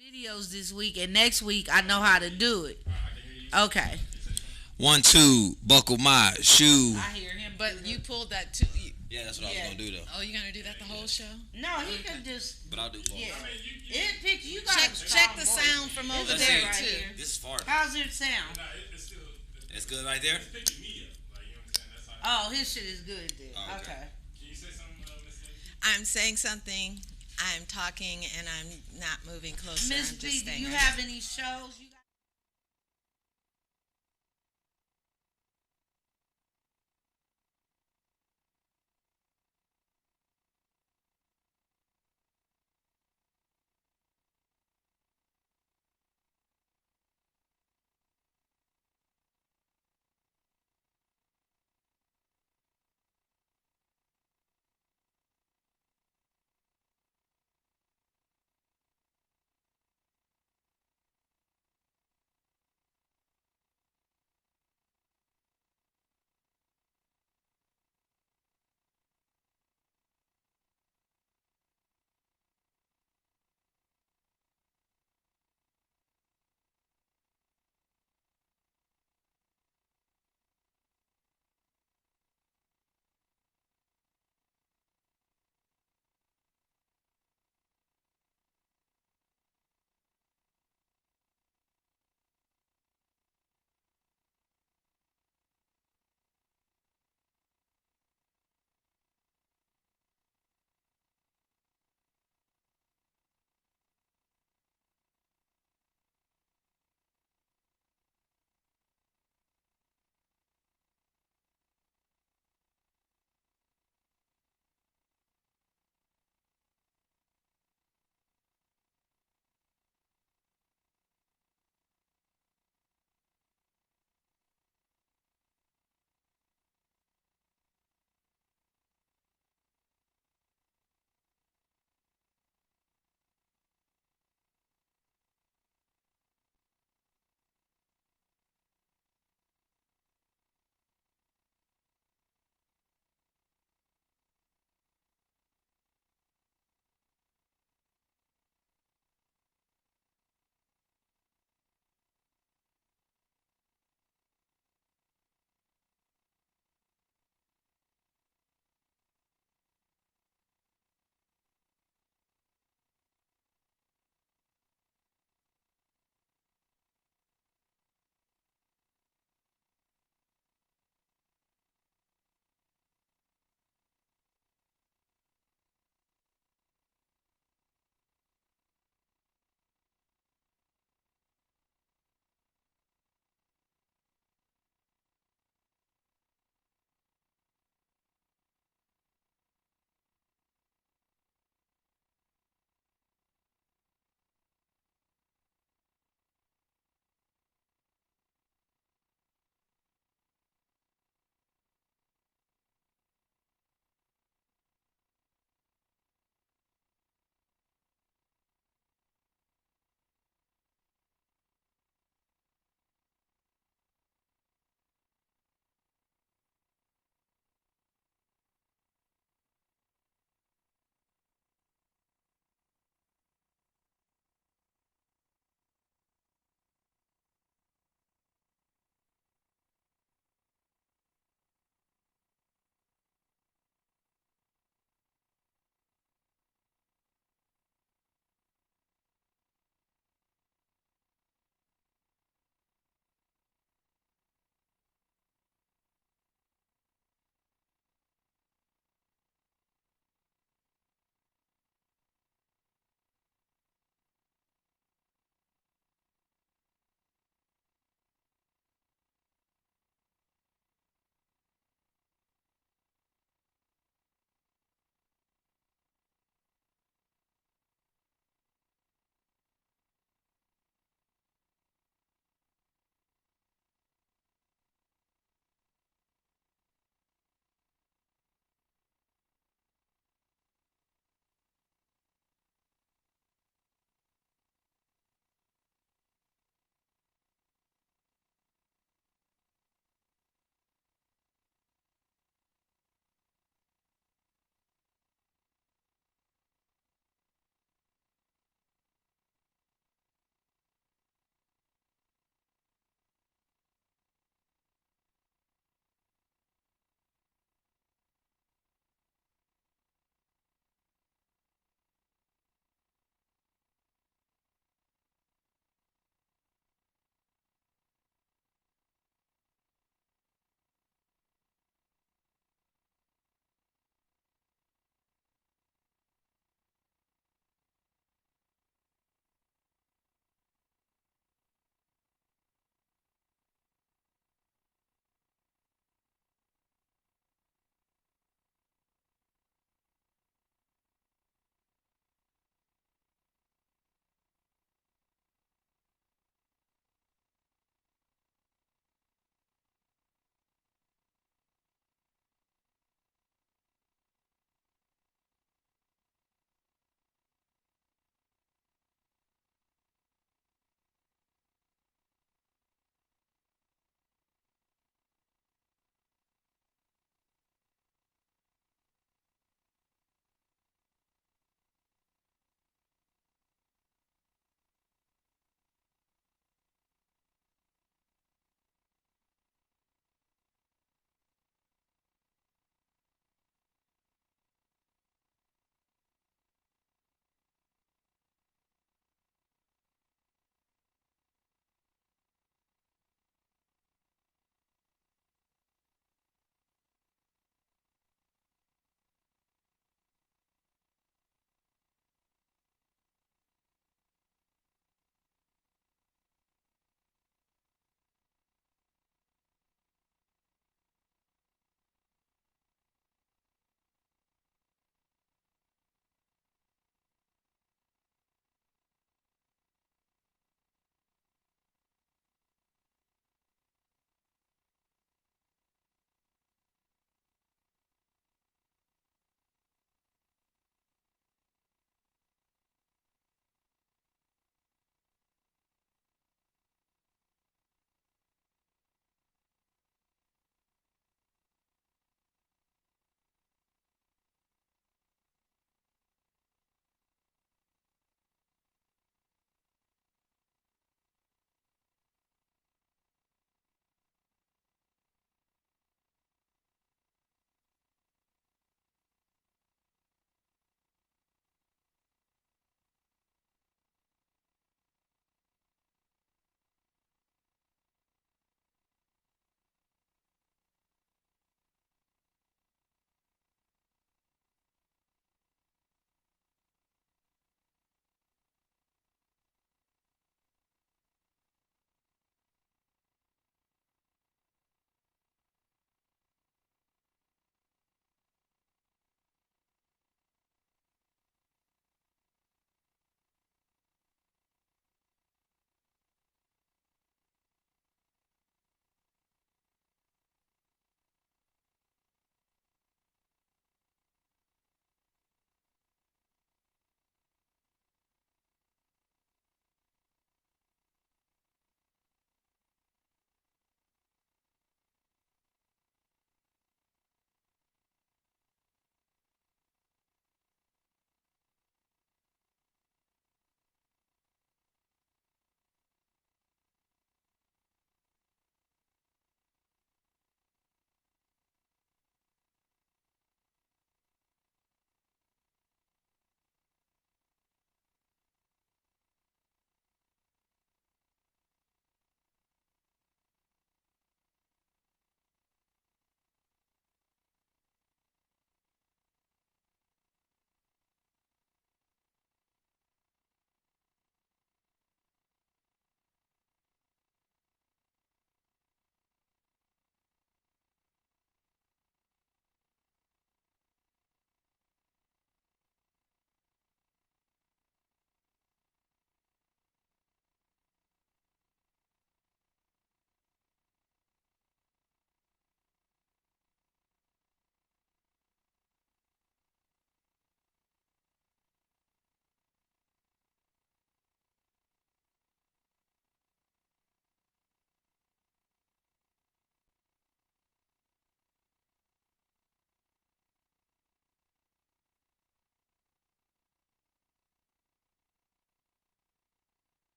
videos this week, and next week I know how to do it. Okay. 1, 2, buckle my shoe. I hear him. But you pulled that too. Yeah, that's what I was Yeah. gonna do though. Oh, you're gonna do that the whole show? No, he can just. But I'll do both. Yeah. It pick. You got Check the sound from over It's there right too. here. This is far. How's it sound? It's good right there. Oh, his shit is good then. Oh, okay. Okay. I'm saying something. I'm talking and I'm not moving closer. Miss I'm B, just do staying you right have any shows? You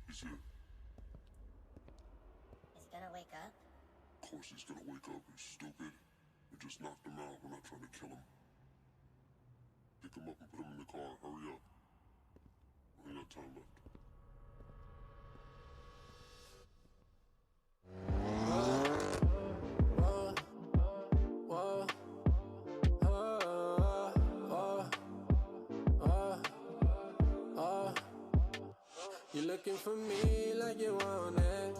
He's here. Is he gonna wake up? Of course he's gonna wake up, you stupid. We just knocked him out. We're not trying to kill him. Pick him up and put him in the car. Hurry up. We ain't got time left. You looking for me like you want it.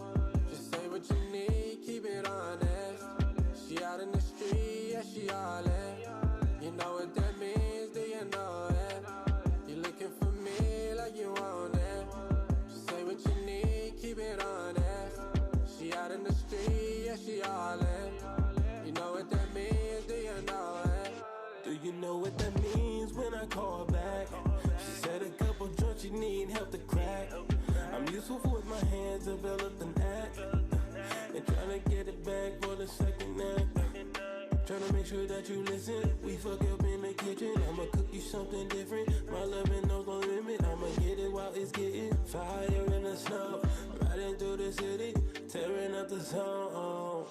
Just say what you need, keep it honest. She out in the street, yeah, she all in. You know what that means, do you know it? You looking for me like you want it. Just say what you need, keep it honest. She out in the street, yeah, she all in. You know what that means, do you know it? Do you know what that means when I call back? She said a couple joints you need help to crack. I'm useful with my hands, developed an act. And trying to get it back for the second act. Trying to make sure that you listen. We fuck up in the kitchen. I'ma cook you something different. My loving knows no limit. I'ma get it while it's getting fire in the snow. Riding through the city, tearing up the zone.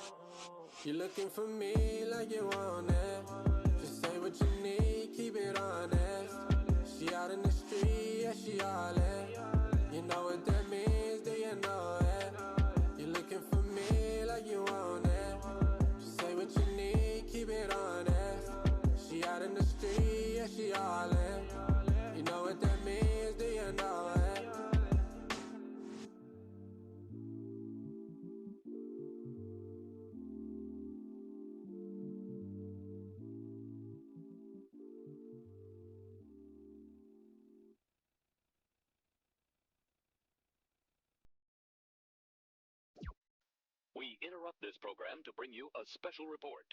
You looking for me like you want it. Just say what you need, keep it honest. She out in the street, yeah, she all in. You know what that means, do you know it? You looking for me like you want it. Just say what you need, keep it honest. She out in the street, yeah, she all in. You know what that means, do you know it? We interrupt this program to bring you a special report.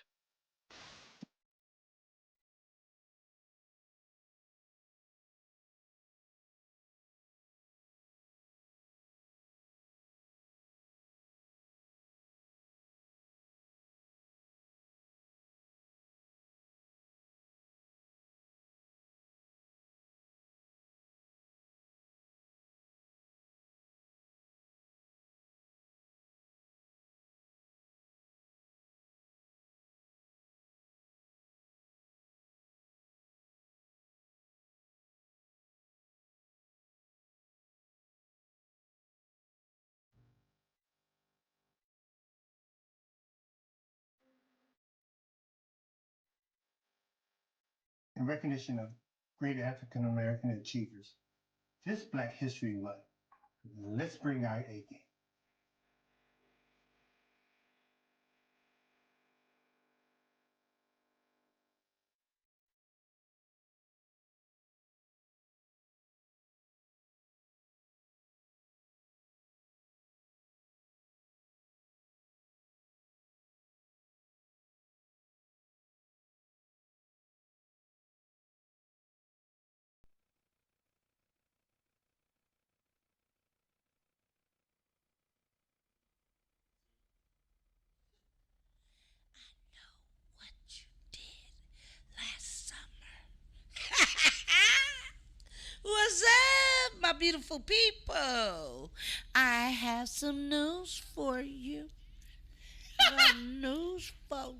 In recognition of great African American achievers, this Black History Month, let's bring our A game. What you did last summer. What's up, my beautiful people? I have some news for you. Some news for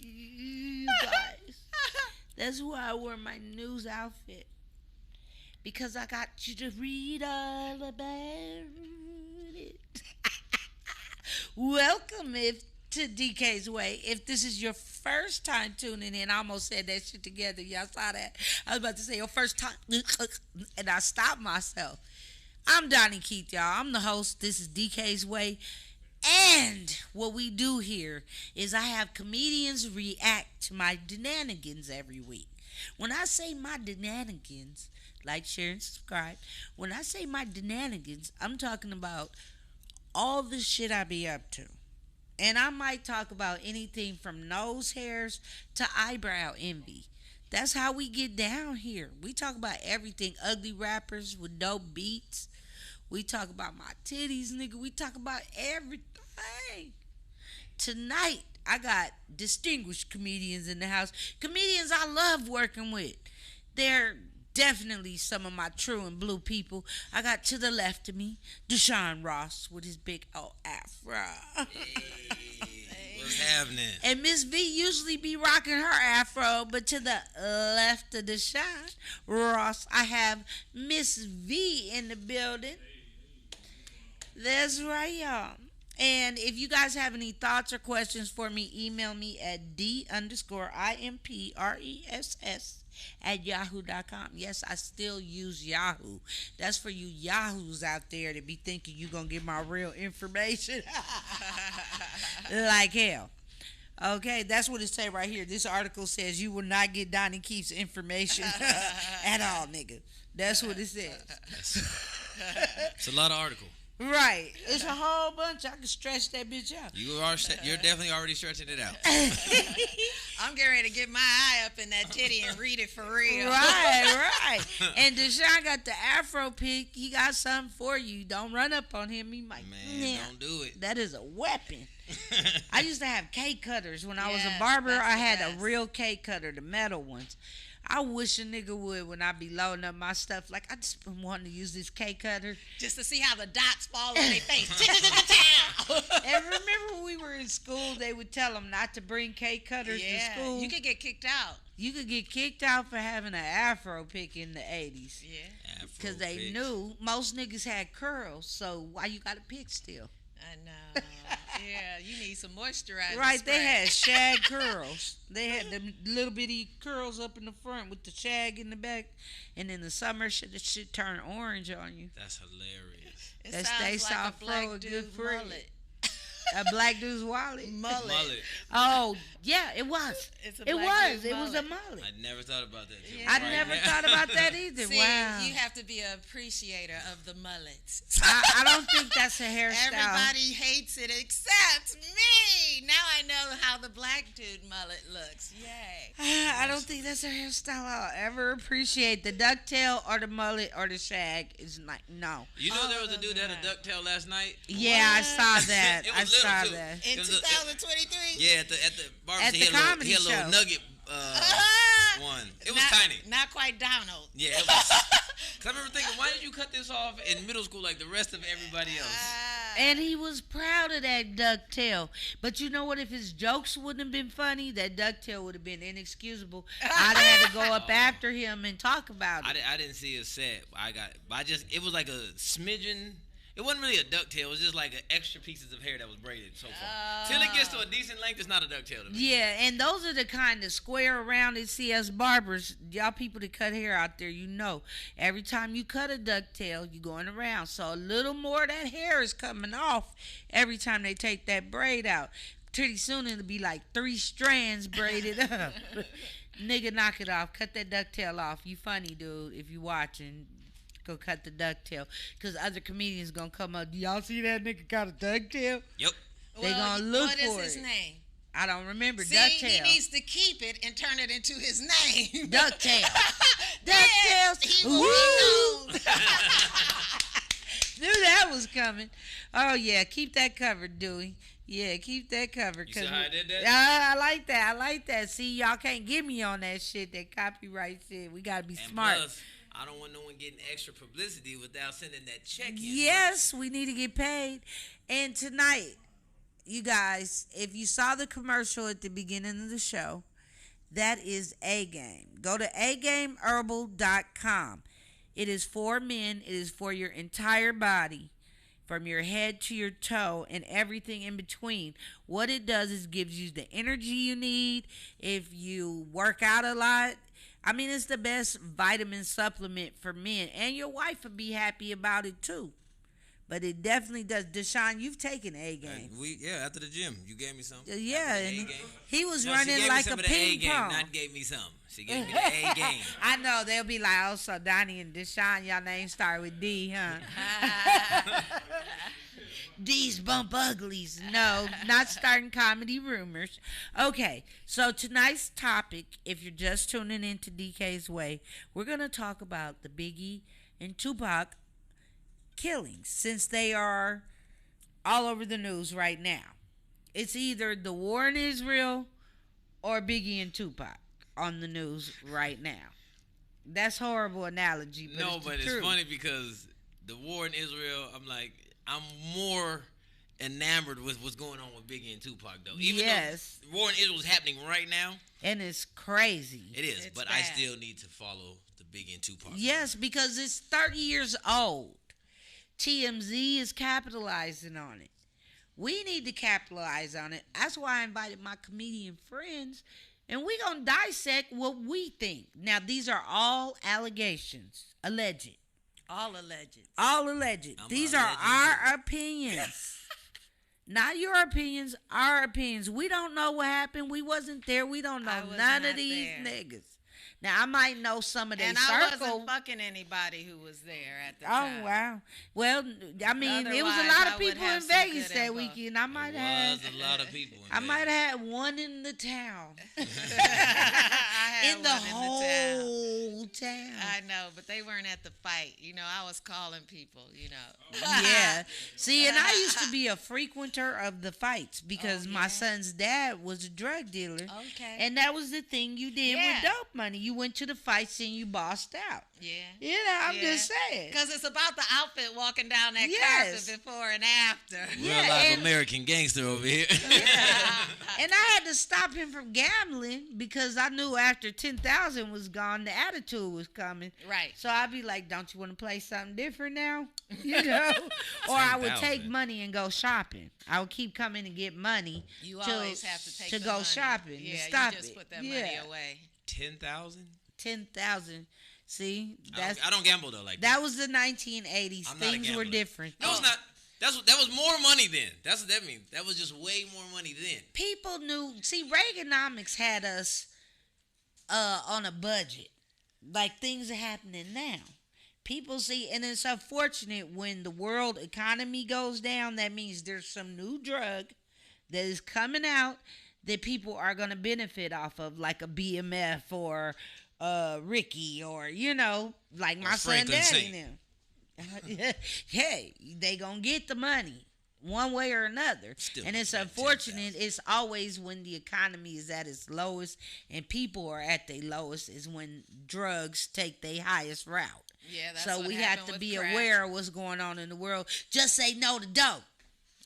you guys. That's why I wear my news outfit. Because I got you to read all about it. Welcome to DK's Way. If this is your first time tuning in, I almost said that shit together. Y'all saw that? I was about to say your first time, and I stopped myself. I'm Daugne Keith, y'all. I'm the host. This is DK's Way. And what we do here is I have comedians react to my shenanigans every week. When I say my shenanigans, like, share, and subscribe. When I say my shenanigans, I'm talking about all the shit I be up to. And I might talk about anything from nose hairs to eyebrow envy. That's how we get down here. We talk about everything. Ugly rappers with dope beats. We talk about my titties, nigga. We talk about everything. Tonight, I got distinguished comedians in the house. Comedians I love working with. They're definitely some of my true and blue people. I got to the left of me, Deshaun Ross with his big old afro. What's happening? And Miss V usually be rocking her afro, but to the left of Deshaun Ross, I have Miss V in the building. That's right, y'all. And if you guys have any thoughts or questions for me, email me at d_impress@yahoo.com. Yes, I still use Yahoo. That's for you Yahoos out there to be thinking you're going to get my real information. Like hell. Okay, that's what it say right here. This article says you will not get Daugne Keith's information at all, nigga. That's what it says. It's a lot of article. Right. It's a whole bunch. I can stretch that bitch out. You're definitely already stretching it out. I'm getting ready to get my eye up in that titty and read it for real. Right. And Deshaun got the afro pick. He got something for you. Don't run up on him. He might. Man, don't do it. That is a weapon. I used to have cake cutters. When I was a Yes, barber, that's I the had best. a real cake cutter, the metal ones. I wish a nigga would when I be loading up my stuff. Like, I just been wanting to use this cake cutter. Just to see how the dots fall on their face. And remember when we were in school, they would tell them not to bring cake cutters to school. You could get kicked out. You could get kicked out for having an afro pick in the 80s. Yeah, Because they knew most niggas had curls, so why you got a pick still? I know. Yeah, you need some moisturizer. Right, spray. they had shag curls. They had them little bitty curls up in the front with the shag in the back. And in the summer, the shit turn orange on you. That's hilarious. It That's sounds they like saw a black Fro a dude good friend. mullet. A black dude's wallet. Mullet. Oh, yeah, it was. It's a It black was. dude's It was a mullet. mullet. I never thought about that. Till Yeah. I right never now. thought about that either. See, Wow. you have to be an appreciator of the mullets. I don't think that's a hairstyle. Everybody hates it except me. Now I know how the black dude mullet looks. Yay. I don't think that's a hairstyle I'll ever appreciate. The ducktail or the mullet or the shag is like, no. You know there was a those dude that are had a ducktail last night? Yeah, I saw that. It I was little, saw too. that. In It was a- 2023? Yeah, at the bar, At he the had a little- comedy he had a little show. nugget one. It was not, tiny. Not quite Donald. Yeah, it was. Cause I remember thinking, why did you cut this off in middle school like the rest of everybody else? And he was proud of that ducktail. But you know what? If his jokes wouldn't have been funny, that ducktail would have been inexcusable. I'd have had to go up after him and talk about it. I didn't see his set. It was like a smidgen. It wasn't really a ducktail. It was just like extra pieces of hair that was braided so far. Till it gets to a decent length, it's not a ducktail to me. Yeah, and those are the kind of square rounded CS barbers. Y'all people that cut hair out there, you know. Every time you cut a ducktail, you going around. So a little more of that hair is coming off every time they take that braid out. Pretty soon it'll be like 3 strands braided up. Nigga, knock it off. Cut that ducktail off. You funny, dude, if you watching. Go cut the ducktail. Because other comedians going to come up. Do y'all see that nigga got a ducktail? Yep. They going to look what for is his it. name? I don't remember. See, Ducktail. he needs to keep it and turn it into his name. Ducktail. Yes, Ducktails. he will Woo! be known. Knew that was coming. Oh, yeah. Keep that covered, Dewey. Yeah, keep that covered. You see how I did that? I like that. I like that. See, y'all can't get me on that shit, that copyright shit. We got to be And smart. plus, I don't want no one getting extra publicity without sending that check in. Yes, we need to get paid. And tonight, you guys, if you saw the commercial at the beginning of the show, that is A-Game. Go to agameherbal.com. It is for men. It is for your entire body, from your head to your toe and everything in between. What it does is gives you the energy you need. If you work out a lot, I mean, it's the best vitamin supplement for men. And your wife would be happy about it too. But it definitely does. Deshaun, you've taken A-Game. After the gym, you gave me some. Yeah, After the and A-game. he was No, she running gave me like some a of the ping A-game, pong. Not gave me some. She gave me the A-game. I know. They'll be like, oh, so Donnie and Deshaun, y'all names start with D, huh? D's bump uglies. No, not starting comedy rumors. Okay, so tonight's topic, if you're just tuning into DK's Way, we're going to talk about the Biggie and Tupac killings, since they are all over the news right now. It's either the war in Israel or Biggie and Tupac on the news right now. That's horrible analogy. But No, it's but the it's truth. funny because the war in Israel, I'm more enamored with what's going on with Biggie and Tupac, though. Even Yes. though the war in Israel is happening right now, And it's crazy. it is. It's But I bad. still need to follow the Biggie and Tupac. Yes, because it's 30 years old. TMZ is capitalizing on it. We need to capitalize on it. That's why I invited my comedian friends, and we're going to dissect what we think. Now, these are all allegations, alleged. All alleged. All alleged. I'm These a are legend, our opinions. Not your opinions, our opinions. We don't know what happened. We wasn't there. We don't know I was none not of these there. niggas. Now, I might know some of their And circle. I wasn't fucking anybody who was there at the time. Oh, wow. Well, I mean, it was a Otherwise, lot I of would people have in some Vegas good that info. weekend. I might There have. was a lot of people. I might have had one in the town. I had In the one in town. whole town. I know, but they weren't at the fight. You know, I was calling people, you know. Yeah. See, and I used to be a frequenter of the fights because Oh, my yeah? son's dad was a drug dealer. Okay. And that was the thing you did Yeah. with dope money. You went to the fights and you bossed out. Yeah. You know, I'm Yeah. just saying. Because it's about the outfit walking down that Yes. carpet before and after. Real Yeah, life and- American gangster over here. And I had to stop him from gambling because I knew after 10,000 was gone, the attitude was coming. Right. So I'd be like, don't you want to play something different now? You know? Or I would take 10,000. money and go shopping. I would keep coming and get money You to, always have to take to the go money. shopping Yeah, to stop you just it. put that yeah. money away. 10,000? 10,000. See? That's I don't gamble though. Like that was the 1980s. I'm not a Things were gambler. different. That was not. That was more money then. That's what that means. That was just way more money then. People knew. See, Reaganomics had us on a budget. Like things are happening now. People see, and it's unfortunate when the world economy goes down. That means there's some new drug that is coming out that people are going to benefit off of, like a BMF or Ricky, or you know, like my son Franklin Daddy Saint. now. Hey, they gonna get the money one way or another. Still And it's not unfortunate. 10,000. It's always when the economy is at its lowest and people are at their lowest is when drugs take their highest route. Yeah, that's So what we happened have to with be crack. aware of what's going on in the world. Just say no to dope.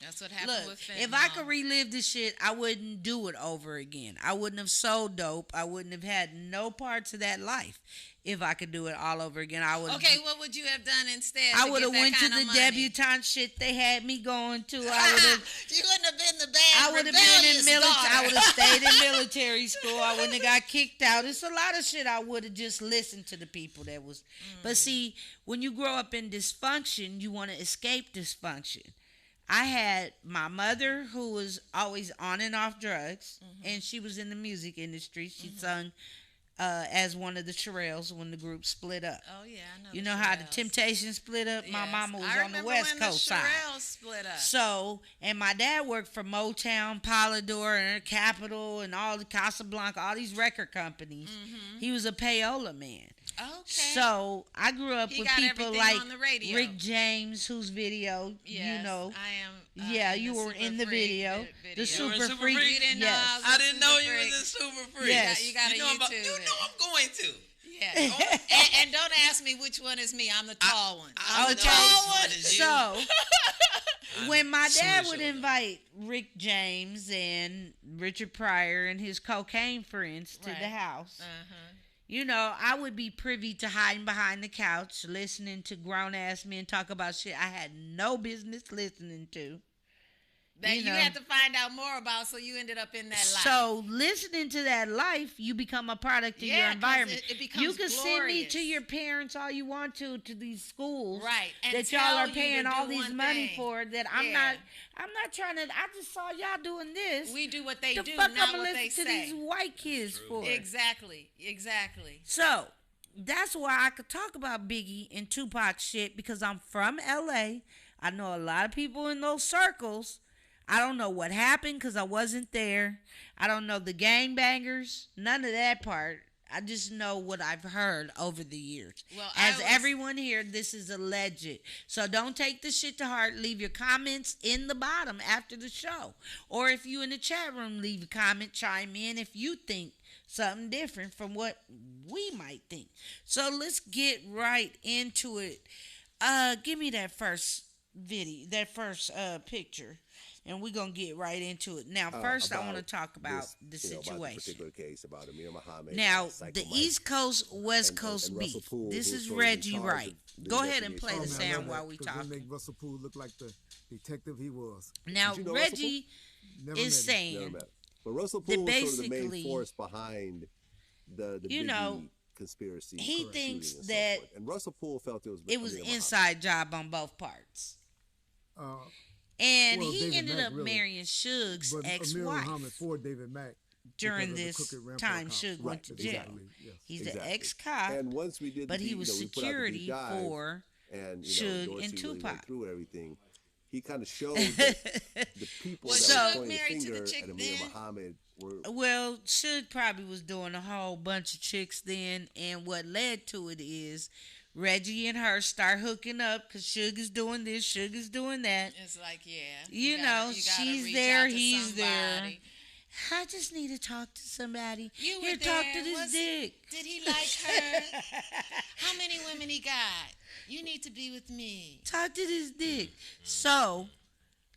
That's what happened Look, with fentanyl. if I could relive this shit, I wouldn't do it over again. I wouldn't have sold dope. I wouldn't have had no parts of that life. If I could do it all over again, I would. Okay, what would you have done instead? I would have get that went to kind the of money? debutante shit they had me going to. I would have. You wouldn't have been the bad I would have been in rebellious military. I daughter. would have stayed in military school. I wouldn't have got kicked out. It's a lot of shit I would have just listened to the people that was. But see, when you grow up in dysfunction, you want to escape dysfunction. I had my mother who was always on and off drugs, and she was in the music industry. She sung as one of the Shirelles when the group split up. Oh yeah, I know. You the know how the Shirelles. Temptations split up? My Yes. mama was I on the remember West when Coast the side. Shirelles split up. So, and my dad worked for Motown, Polydor, and Capitol, and all the Casablanca, all these record companies. He was a payola man. Okay. So I grew up He with got people everything like on the radio. Rick James, whose video Yes, you know. I am. Yeah, in you the were Super in the Freak video. video. The You were in Super Super Freak. Freak? You didn't know Yes. I was I a didn't know Super you was Freak. in Super Free. Yes. You got you a know, YouTube. you know I'm going to. Yeah. and don't ask me which one is me. I'm the tall one. I'm the Okay. tall one. is you. So when my soon dad as would you'll know. invite Rick James and Richard Pryor and his cocaine friends to the Right. house, Uh-huh. you know, I would be privy to hiding behind the couch, listening to grown ass men talk about shit I had no business listening to. That You you know. had to find out more about, so you ended up in that life. So listening to that life, you become a product of Yeah, your 'cause environment. it becomes You can send me to glorious. your parents all you want to these schools, Right, and that y'all tell are you paying to all do these one money thing. for. That I'm Yeah. not trying to. I just saw y'all doing this. we do what they the do, fuck not I'ma what they listen to say. these white kids for? Exactly. So that's why I could talk about Biggie and Tupac shit, because I'm from LA. I know a lot of people in those circles. I don't know what happened because I wasn't there. I don't know the gangbangers, none of that part. I just know what I've heard over the years. Well, I As was- everyone here, this is alleged. So don't take this shit to heart. Leave your comments in the bottom after the show. Or if you in the chat room, leave a comment, chime in if you think something different from what we might think. So let's get right into it. Give me that first video, that first picture, and we're gonna get right into it. Now, first, I want to talk about the situation. About this particular case about Amir Muhammad. Now, the East Coast, West Coast beef. This is Reggie Wright. Go ahead and play the sound while we talk. Make Russell Poole look like the detective he was. Now, Reggie is saying but Russell Poole was sort of the main force behind the Biggie conspiracy. He thinks that and Russell Poole felt it was an inside job on both parts. And he ended up marrying Suge's ex-wife for David Mack during this time. Suge went to jail. He's an ex-cop, and once we did, but he was security for Suge and Tupac. Through everything, he kind of showed that the people that were pointing the finger at Amir Muhammad were. Well, Suge probably was doing a whole bunch of chicks then, and what led to it is Reggie and her start hooking up because Suge is doing this, Suge is doing that. It's like, yeah. You know, she's there, he's there. I just need to talk to somebody. You Here, were talk there. to this dick. Did he like her? How many women he got? You need to be with me. Talk to this dick. So,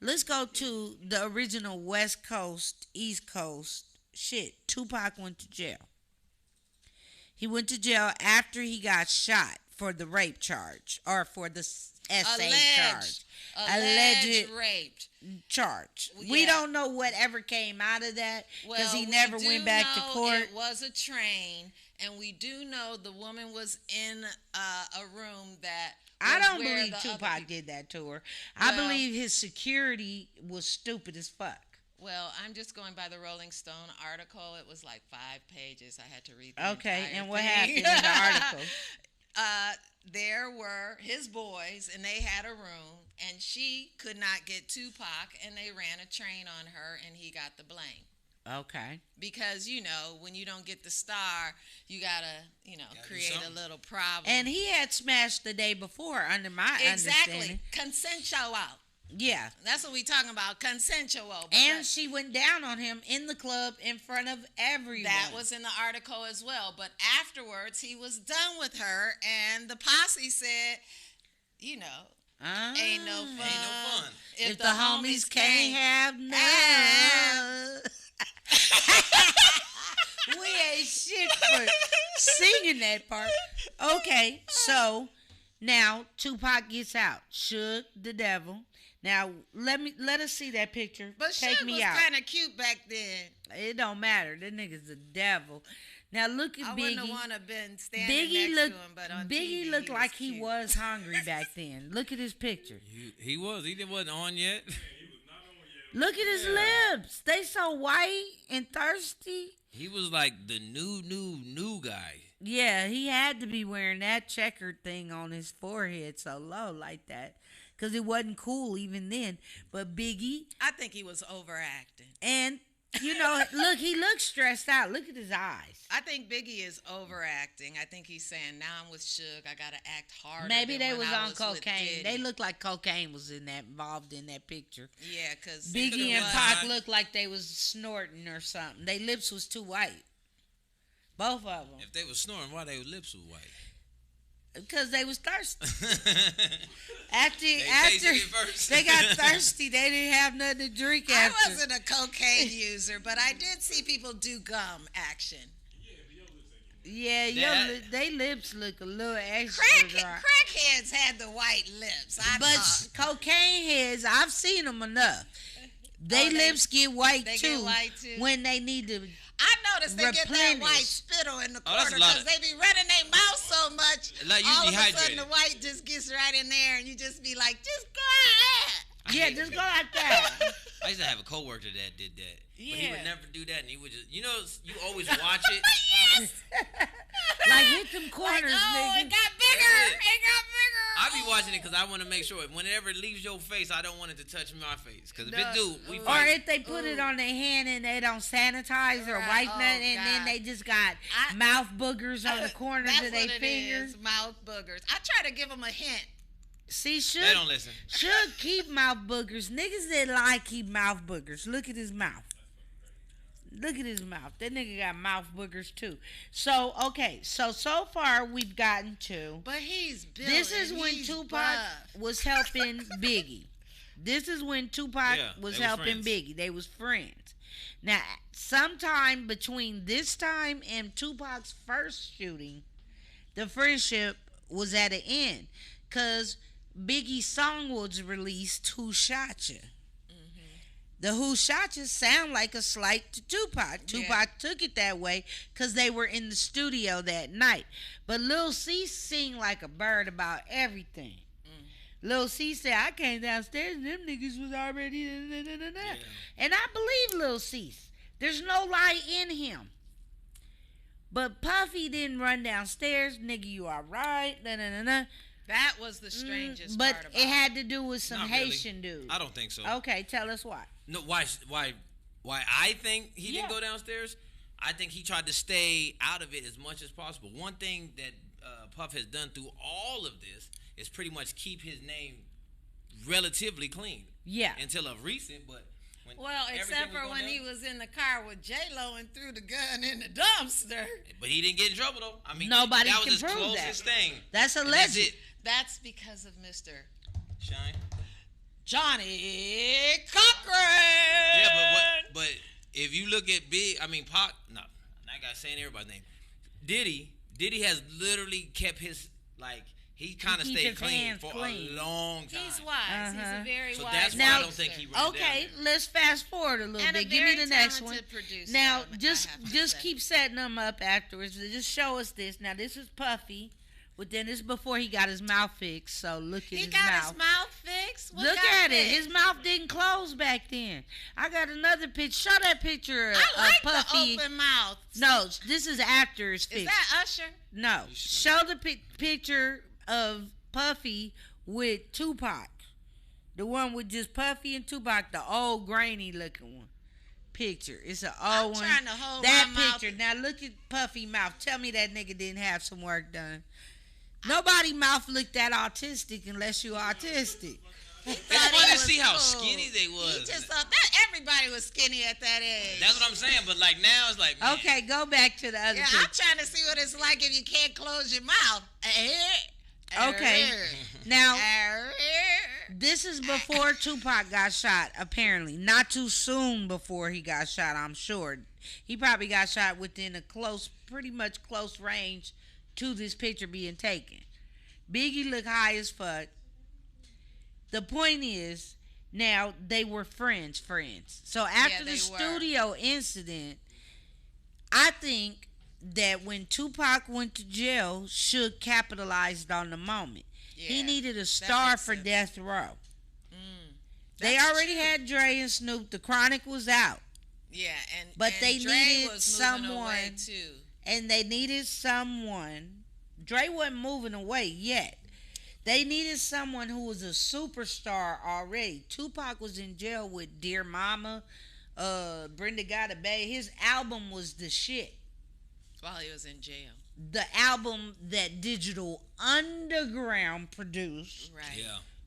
let's go to the original West Coast, East Coast shit. Tupac went to jail. He went to jail after he got shot for the rape charge or for the SA charge. Alleged rape charge. Yeah. We don't know whatever came out of that because he never went back to court. It was a train, and we do know the woman was in a room that. I don't believe Tupac did that to her. I believe his security was stupid as fuck. Well, I'm just going by the Rolling Stone article. It was like 5 pages. I had to read. Okay, and what happened in the article? There were his boys, and they had a room, and she could not get Tupac, and they ran a train on her, and he got the blame. Okay. Because, when you don't get the star, you gotta create a little problem. And he had smashed the day before, under my understanding. Consensual. Yeah. That's what we talking about, consensual. And she went down on him in the club in front of everyone. That was in the article as well. But afterwards, he was done with her, and the posse said, ain't no fun. If the homies can't have none. We ain't shit for singing that part. Okay, so now Tupac gets out. Suge the devil. Now let us see that picture. But Take Suge me was out. kind of cute back then. It don't matter. That nigga's the devil. Now look at Biggie. I wouldn't want to been standing next to him, but on Biggie TV, looked like cute. he was hungry back then. Look at his picture. He was. He wasn't on yet. Look at his lips. They so white and thirsty. He was like the new guy. Yeah, he had to be wearing that checkered thing on his forehead so low like that. Because it wasn't cool even then. But Biggie. I think he was overacting. And, look, he looks stressed out. Look at his eyes. I think Biggie is overacting. I think he's saying, now I'm with Suge, I got to act harder. Maybe they was on cocaine. They looked like cocaine was involved in that picture. Yeah, because Biggie and Pac looked like they was snorting or something. Their lips was too white. Both of them. If they was snoring, why their lips was white? Because they was thirsty. after they got thirsty, they didn't have nothing to drink after. I wasn't a cocaine user, but I did see people do gum action. Yeah, they lips look a little extra dry. Crackheads had the white lips. But cocaine heads, I've seen them enough. They lips get white too when they need to. I noticed they get that white spittle in the corner because they be running their mouth so much. All of a sudden, the white just gets right in there, and you just be like, just go ahead. Yeah, just go like that. I used to have a coworker that did that. Yeah. But he would never do that, and he would just, you always watch it. Yes. Like, hit them corners, nigga. It got bigger. It got bigger. I be watching it because I want to make sure whenever it leaves your face, I don't want it to touch my face. Because if it do, we fight. Or if they put it on their hand and they don't sanitize or wipe nothing, and then they just got mouth boogers on the corners of their fingers. Mouth boogers. I try to give them a hint. See, they don't listen. Should keep mouth boogers. Niggas that lie keep mouth boogers. Look at his mouth. Look at his mouth. That nigga got mouth boogers too. So okay, so far we've gotten to. But he's built. This is when Tupac was helping Biggie. This is when Tupac was helping Biggie. They was friends. Now, sometime between this time and Tupac's first shooting, the friendship was at an end, cause Biggie's song was released, "Who Shot Ya." The "Who Shot Ya" sound like a slight to Tupac. Tupac took it that way because they were in the studio that night. But Lil C sing like a bird about everything. Lil C said, I came downstairs and them niggas was already Yeah. And I believe Lil C. There's no lie in him. But Puffy didn't run downstairs. Nigga, you all right? That was the strangest part about it. But it had to do with some Haitian dude. I don't think so. Okay, tell us why. No, why I think he didn't go downstairs? I think he tried to stay out of it as much as possible. One thing that Puff has done through all of this is pretty much keep his name relatively clean. Yeah. Until of recent, but except for when he was in the car with J-Lo and threw the gun in the dumpster. But he didn't get in trouble though. I mean, nobody that can was his prove closest that. thing. That's alleged. That's it. That's because of Mr. Shine. Johnny Cochran. Yeah, but if you look at Pac, I got saying everybody's name. Diddy has literally kept his he kind of stayed clean for a long time. He's wise. He's a very so wise. That's why I don't think he ran okay, down let's fast forward a little bit. Give me the next one. Producer, now, just keep setting them up afterwards. Just show us this. Now, this is Puffy. But then this is before he got his mouth fixed, so look at his mouth. He got his mouth fixed? Look at it. His mouth didn't close back then. I got another picture. Show that picture of Puffy. The open mouth. No, this is after his fixed. Is that Usher? No. Show the picture of Puffy with Tupac. The one with just Puffy and Tupac, the old grainy looking one. Picture. It's an old one. I'm trying to hold that my picture. mouth. Now look at Puffy mouth. Tell me that nigga didn't have some work done. Nobody mouth looked that autistic unless you autistic. It's funny to see how skinny they was. He just thought that everybody was skinny at that age. That's what I'm saying, but now it's like, man. Okay, go back to the other picture. I'm trying to see what it's like if you can't close your mouth. Okay. Now, this is before Tupac got shot, apparently. Not too soon before he got shot, I'm sure. He probably got shot within a pretty much close range to this picture being taken. Biggie looked high as fuck. The point is, now they were friends. So after the studio incident, I think that when Tupac went to jail, Suge capitalized on the moment. Yeah, he needed a star for Death Row. They already had Dre and Snoop. The Chronic was out. Yeah, but they Dre needed was someone too. And they needed someone. Dre wasn't moving away yet. They needed someone who was a superstar already. Tupac was in jail with Dear Mama, Brenda Got a Bay. His album was the shit. While he was in jail. The album that Digital Underground produced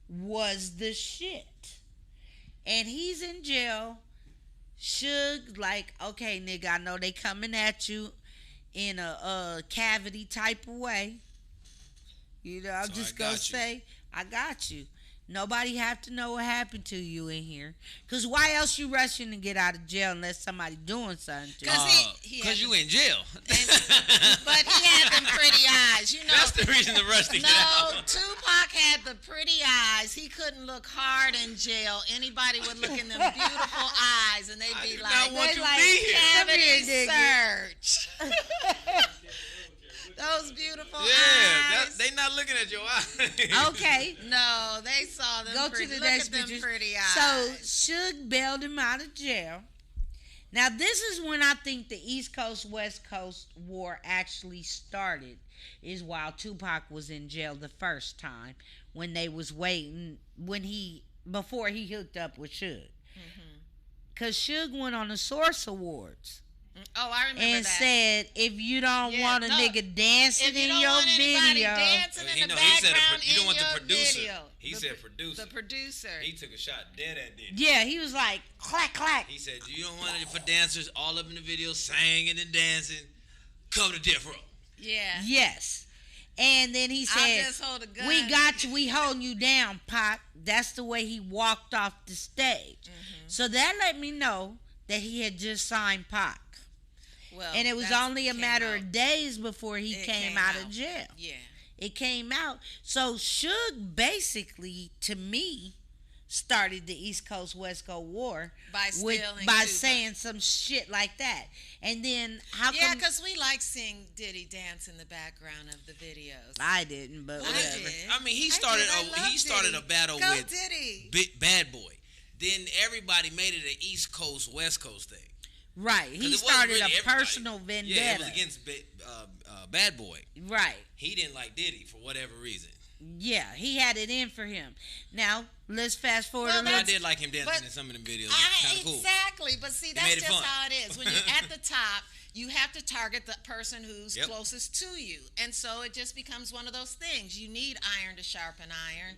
was the shit. And he's in jail. Suge, okay, nigga, I know they coming at you in a cavity type of way. You know, I'm just going to say, I got you. Nobody have to know what happened to you in here. Because why else you rushing to get out of jail unless somebody doing something to you? Because you in jail. But he had them pretty eyes. You know, that's the reason to rush to get out. No, Tupac had the pretty eyes. He couldn't look hard in jail. Anybody would look in them beautiful eyes and they'd be cavity search. Those beautiful eyes. They not looking at your eyes. Okay. No, they saw them. Go to the next picture. Pretty eyes. So Suge bailed him out of jail. Now this is when I think the East Coast West Coast war actually started. Is while Tupac was in jail the first time when they was waiting before he hooked up with Suge. Because Suge went on the Source Awards Oh, I remember and that. said, if you don't want a nigga dancing in your video, dancing in the background you don't want the producer. Video. He said producer. The producer. He took a shot dead at Diddy. Yeah, he was like, clack, clack. He said, you don't want it for dancers all up in the video singing and dancing. Come to Death Row. Yeah. Yes. And then he said, just hold a gun. we got you. We holding you down, Pac. That's the way he walked off the stage. Mm-hmm. So that let me know that he had just signed Pac. Well, and it was only a matter of days before he came out of jail. Yeah. It came out. So Suge basically, to me, started the East Coast West Coast war by saying some shit like that. And then Yeah, because we like seeing Diddy dance in the background of the videos. I didn't, but whatever. I mean, he started a battle Go with Diddy. Bad Boy. Then everybody made it an East Coast West Coast thing. Right. He started a personal vendetta. Yeah, it was against Bad Boy. Right. He didn't like Diddy for whatever reason. Yeah, he had it in for him. Now, let's fast forward a little. I did like him dancing in some of them videos. Kind of cool. Exactly. But see, that's just how it is. When you're at the top, you have to target the person who's closest to you. And so it just becomes one of those things. You need iron to sharpen iron.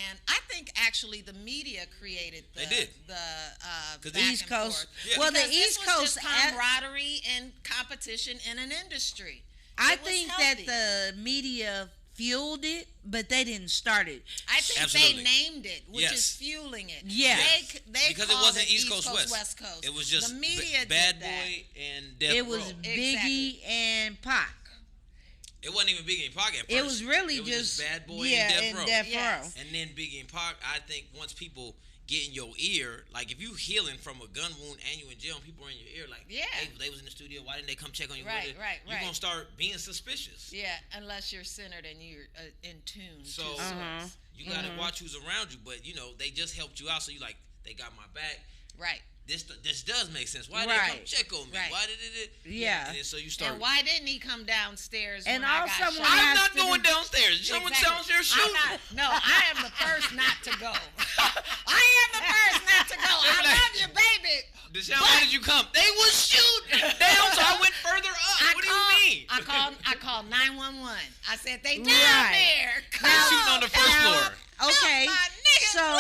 And I think actually the media created the East Coast. Yeah. Well, the East Coast just camaraderie and competition in an industry. I think that the media fueled it, but they didn't start it. I think they named it, which is fueling it. Yeah, they because it wasn't East Coast West Coast. It was just the media Bad Boy and Death Row. It was Biggie and Pac. It wasn't even Biggie and Pac at first. It was really just Bad Boy and Death Row. And then Biggie and Pac. I think once people get in your ear, like if you healing from a gun wound and you in jail and people are in your ear, like, hey, they was in the studio, why didn't they come check on you? Right. You're going to start being suspicious. Yeah, unless you're centered and you're in tune. So you got to watch who's around you, but, you know, they just helped you out, so you like, they got my back. Right. This does make sense. Why did they come check on me? Right. Why did it? Yeah. And then so you start. And why didn't he come downstairs? And when also, I got shot? I'm not going downstairs. Someone's downstairs shooting. No, I am the first not to go. I am the first not to go. I love you, baby. Deshaun, why did you come? They was shooting down, so I went further up. What do you mean? I called 911. I said they down there. Shooting on the first floor. Okay, so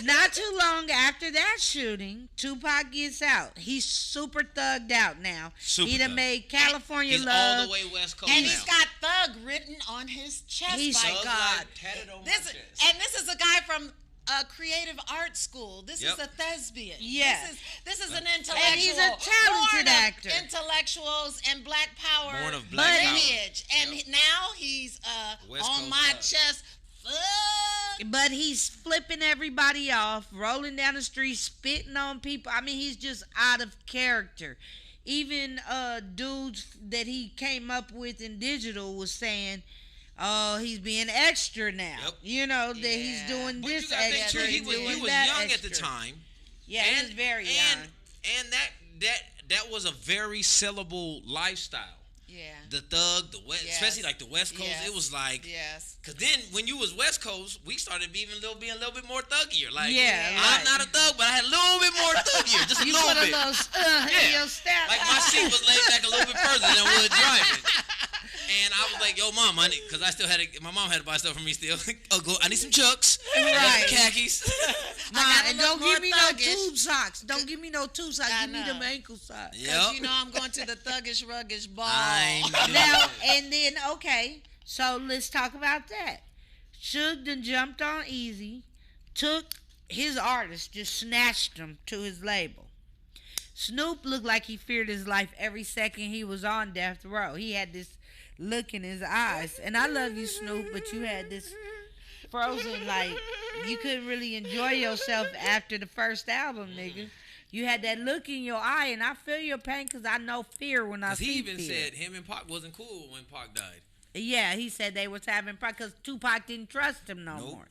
not too long after that shooting, Tupac gets out. He's super thugged out now. He done made California he's Love. All the way West Coast and now. He's got thug written on his chest. By God, like tatted on this my chest. And this is a guy from a creative art school. This is a thespian. Yeah. This is an intellectual. And he's a talented actor. Intellectuals and Black Power Born of Black lineage. And now he's on my chest. But he's flipping everybody off, rolling down the street, spitting on people. I mean, he's just out of character. Even dudes that he came up with in digital was saying, oh, he's being extra now. Yep. You know, that he's doing but this extra. He was young extra. at the time. Yeah, he was very young. And that was a very sellable lifestyle. Yeah. The thug, the West, especially like the West Coast, it was like, because then when you was West Coast, we started being a little bit more thuggier. Like, I'm not a thug, but I had a little bit more thuggier, just a you little put bit. A little, in your step. Like my seat was laid back a little bit further than I would driving. And I was like, yo, Mom, I need, because I still had my mom had to buy stuff for me still. I need some Chucks. Right. Khakis. And don't give me no tube socks. Don't give me no tube socks. Give me them ankle socks. Because you know I'm going to the thuggish, ruggish ball. Now, and then, okay, so let's talk about that. Suge done jumped on Easy, took his artist, just snatched him to his label. Snoop looked like he feared his life every second he was on Death Row. He had this look in his eyes. And I love you, Snoop, but you had this frozen, like, you couldn't really enjoy yourself after the first album, nigga. You had that look in your eye, and I feel your pain because I know fear when I see fear. He even said him and Pac wasn't cool when Pac died. Yeah, he said they was having problems because Tupac didn't trust him no more.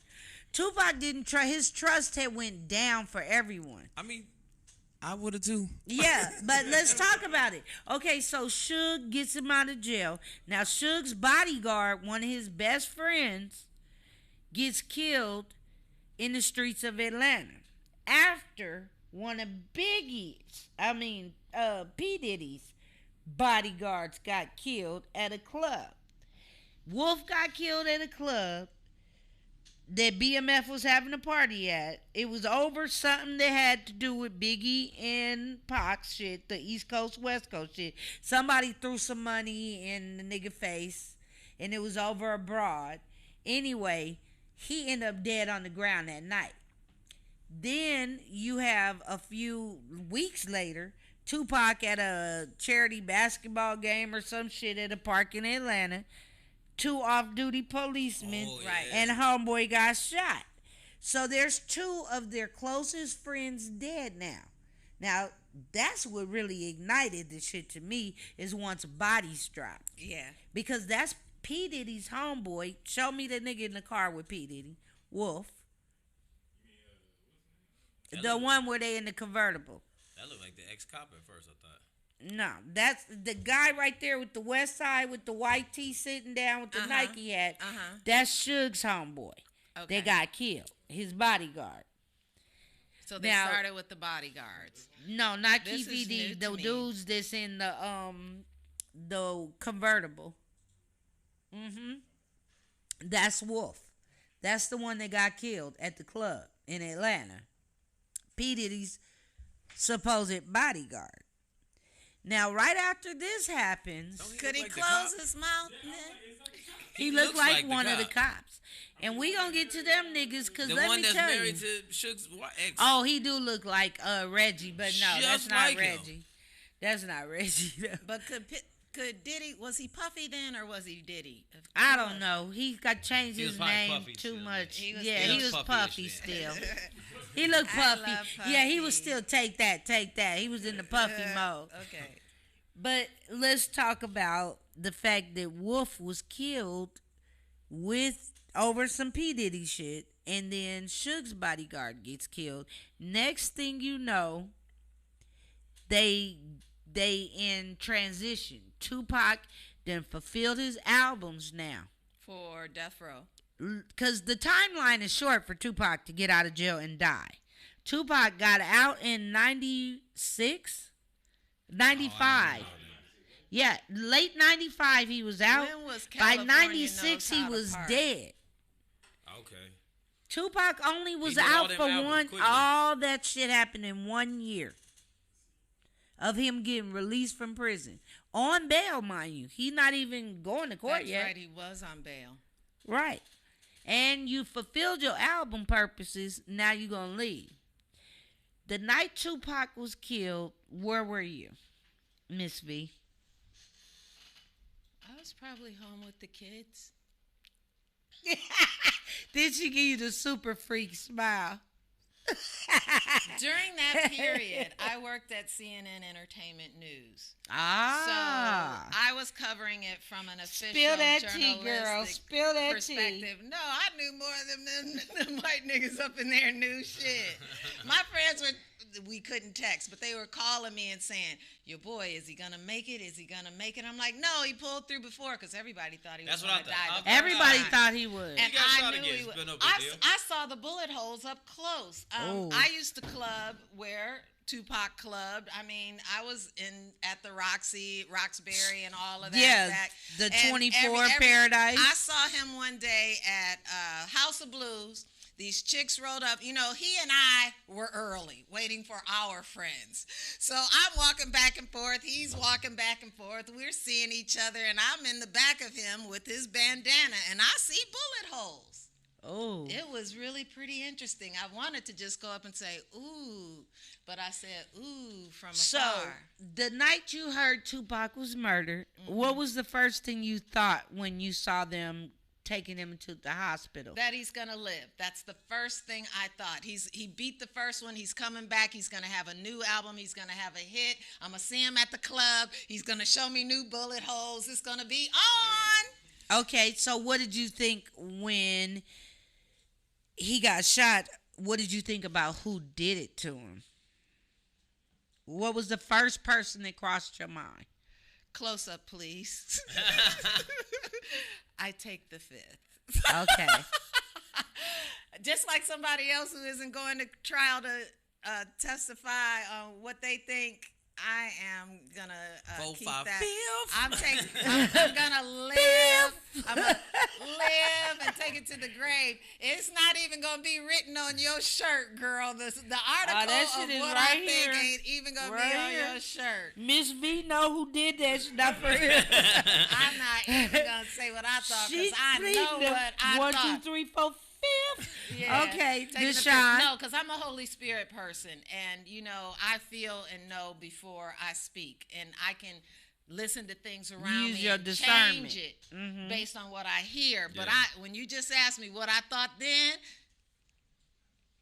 Tupac didn't trust. His trust had went down for everyone. I mean, I would have too. Yeah, but let's talk about it. Okay, so Suge gets him out of jail. Now, Suge's bodyguard, one of his best friends, gets killed in the streets of Atlanta after one of P. Diddy's bodyguards got killed at a club. Wolf got killed at a club that BMF was having a party at. It was over something that had to do with Biggie and Pac shit, the East Coast, West Coast shit. Somebody threw some money in the nigga face, and it was over abroad. Anyway, he ended up dead on the ground that night. Then you have a few weeks later, Tupac at a charity basketball game or some shit at a park in Atlanta. 2 off-duty policemen and homeboy got shot. So there's 2 of their closest friends dead now. Now, that's what really ignited the shit to me is once bodies dropped. Yeah. Because that's P. Diddy's homeboy. Show me the nigga in the car with P. Diddy. Wolf. The one where they in the convertible. That looked like the ex-cop at first, I thought. No, that's the guy right there with the West Side with the white tee sitting down with the Nike hat. That's Suge's homeboy. Okay. They got killed. His bodyguard. So they started with the bodyguards. No, not Keith E.D. The dudes that's in the convertible. That's Wolf. That's the one that got killed at the club in Atlanta. P. Diddy's supposed bodyguard. Now, right after this happens, could he close his mouth? He looked like one of the cops. And we gonna get to them niggas because let me tell you. The one that's married to Suge's ex. Oh, he do look like Reggie, but no, that's not Reggie. That's not Reggie. But could Diddy, was he Puffy then or was he Diddy? I don't know. He got changed his name too much. He was Puffy still. He looked Puffy. Yeah, he was still take that. He was in the Puffy mode. Okay. But let's talk about the fact that Wolf was killed over some P. Diddy shit, and then Suge's bodyguard gets killed. Next thing you know, they in transition. Tupac then fulfilled his albums now. For Death Row. Because the timeline is short for Tupac to get out of jail and die. Tupac got out in 96? 95. Yeah, late 95 he was out. By 96 he was dead. Okay. Tupac only was out for one. All that shit happened in 1 year of him getting released from prison. On bail, mind you. He's not even going to court yet. That's right, he was on bail. Right. And you fulfilled your album purposes, now you're going to leave. The night Tupac was killed, where were you, Miss V? I was probably home with the kids. Did she give you the super freak smile? During that period, I worked at CNN Entertainment News. Ah. So I was covering it from an official Spill that journalistic tea, girl. Spill that perspective. tea. No, I knew more than them white niggas up in there knew shit. My friends we couldn't text, but they were calling me and saying, your boy, is he going to make it? Is he going to make it? I'm like, no, he pulled through before because everybody thought he was going to die. Everybody thought he would. And I knew he would. I saw the bullet holes up close. I used to club where Tupac clubbed. I mean, I was at the Roxbury and all of that. Yeah, the 24 Paradise. I saw him one day at House of Blues. These chicks rolled up. You know, he and I were early, waiting for our friends. So I'm walking back and forth. He's walking back and forth. We're seeing each other, and I'm in the back of him with his bandana, and I see bullet holes. Oh. It was really pretty interesting. I wanted to just go up and say, ooh, but I said, ooh, from afar. So, the night you heard Tupac was murdered, what was the first thing you thought when you saw them taking him to the hospital? That he's gonna live. That's the first thing I thought. He beat the first one. He's coming back. He's gonna have a new album. He's gonna have a hit. I'm gonna see him at the club. He's gonna show me new bullet holes. It's gonna be on. Okay, so what did you think when he got shot? What did you think about who did it to him? What was the first person that crossed your mind? Close up, please. I take the fifth. Okay. Just like somebody else who isn't going to trial to testify on what they think, I am gonna keep that. I'm gonna live. I'm gonna live and take it to the grave. It's not even gonna be written on your shirt, girl. The article of what I think ain't even gonna be on your shirt. Miss V know who did that. She's not for real. I'm not even gonna say what I thought because I know what I thought. 1, 2, 3, 4, 5. Yeah. Okay, Deshaun. No, because I'm a Holy Spirit person, and I feel and know before I speak, and I can listen to things around me and change it based on what I hear. But when you just asked me what I thought then,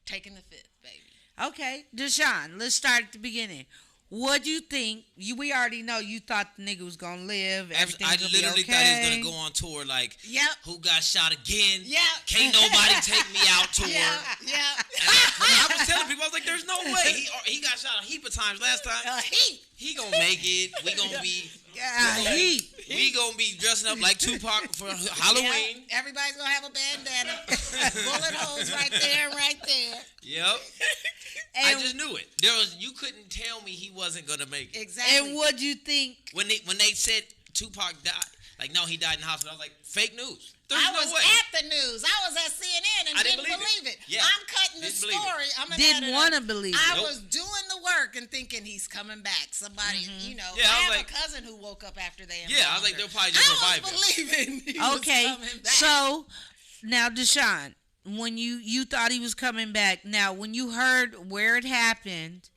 taking the fifth, baby. Okay, Deshaun, let's start at the beginning. What do you think? We already know you thought the nigga was gonna live. I literally thought he was gonna go on tour like, who got shot again? Can't nobody take me out tour. I was telling people, I was like, there's no way. He got shot a heap of times last time. He gonna make it. We gonna be. We gonna be dressing up like Tupac for Halloween. Everybody's gonna have a bandana, bullet holes right there and right there. Yep. I just knew it. You couldn't tell me he wasn't gonna make it. Exactly. And what do you think when they said Tupac died? Like, no, he died in the hospital. I was like, fake news. I was at the news. I was at CNN and didn't believe it. Yeah. I'm cutting the story. I'm didn't want to believe it. I was doing the work and thinking he's coming back. Somebody, I have a cousin who woke up after they embalmed I was like, they'll probably just revive him. I was believing he was coming back. So now, Deshaun, when you thought he was coming back, now when you heard where it happened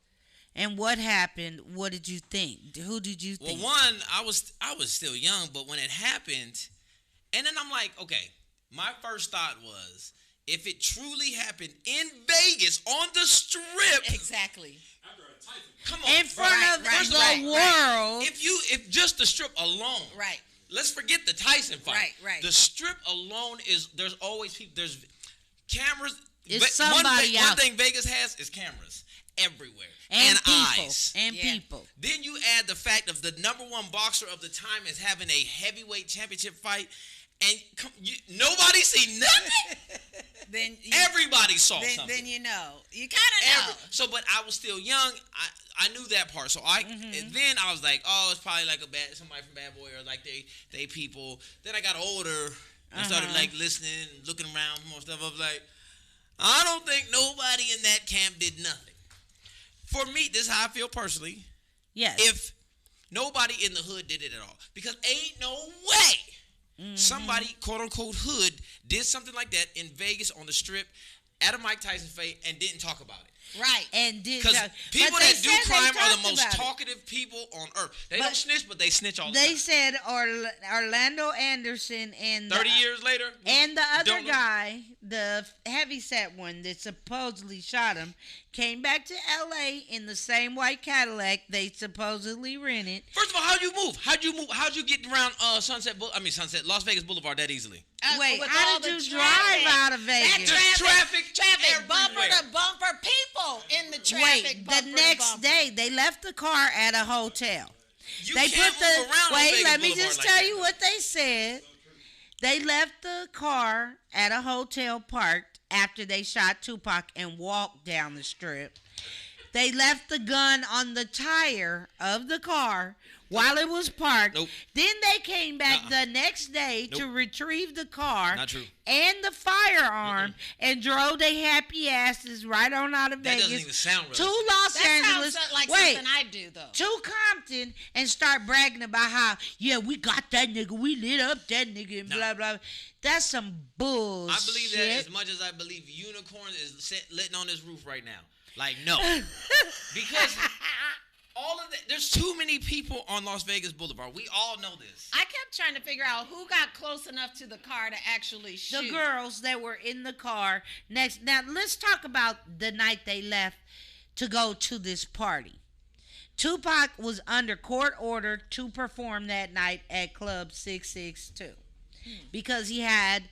and what happened, what did you think? Who did you think? Well, one, I was still young, but when it happened, and then I'm like, okay, my first thought was, if it truly happened in Vegas on the Strip, exactly. Come on, in front of the world. If just the Strip alone, right. Let's forget the Tyson fight. Right. The Strip alone there's always people. There's cameras. It's somebody One thing Vegas has is cameras everywhere and people, eyes and people. Then you add the fact of the number one boxer of the time is having a heavyweight championship fight, and nobody see nothing. Then everybody saw something. Then you kind of know. So, but I was still young. I knew that part. So and then I was like, oh, it's probably like somebody from Bad Boy or like they people. Then I got older and started like listening and looking around for more stuff. I was like, I don't think nobody in that camp did nothing. For me, this is how I feel personally. Yes. If nobody in the hood did it at all, because ain't no way somebody quote unquote hood did something like that in Vegas on the Strip at a Mike Tyson fight and didn't talk about it. Right. And because people that do crime are the most talkative people on earth. They don't snitch, but they snitch all the time. They said Orlando Anderson and 30 years later, and the other guy, the heavyset one that supposedly shot him, came back to L.A. in the same white Cadillac they supposedly rented. First of all, how'd you move? How'd you get around Las Vegas Boulevard that easily? Wait, how did you drive out of Vegas? Traffic bumper to bumper, people in the traffic. Wait, the next day they left the car at a hotel. Let me just tell you what they said. They left the car at a hotel parked after they shot Tupac and walked down the Strip. They left the gun on the tire of the car while it was parked. Nope. Then they came back the next day to retrieve the car Not true. and the firearm and drove their happy asses right on out of Vegas. That doesn't even sound real. To Los Angeles. Sounds like something I do, though. To Compton and start bragging about how, we got that nigga. We lit up that nigga and blah, blah. That's some bullshit. I believe that as much as I believe unicorns is letting on this roof right now. Like, no. Because all of that, there's too many people on Las Vegas Boulevard. We all know this. I kept trying to figure out who got close enough to the car to actually shoot. The girls that were in the car next. Now, let's talk about the night they left to go to this party. Tupac was under court order to perform that night at Club 662 because he had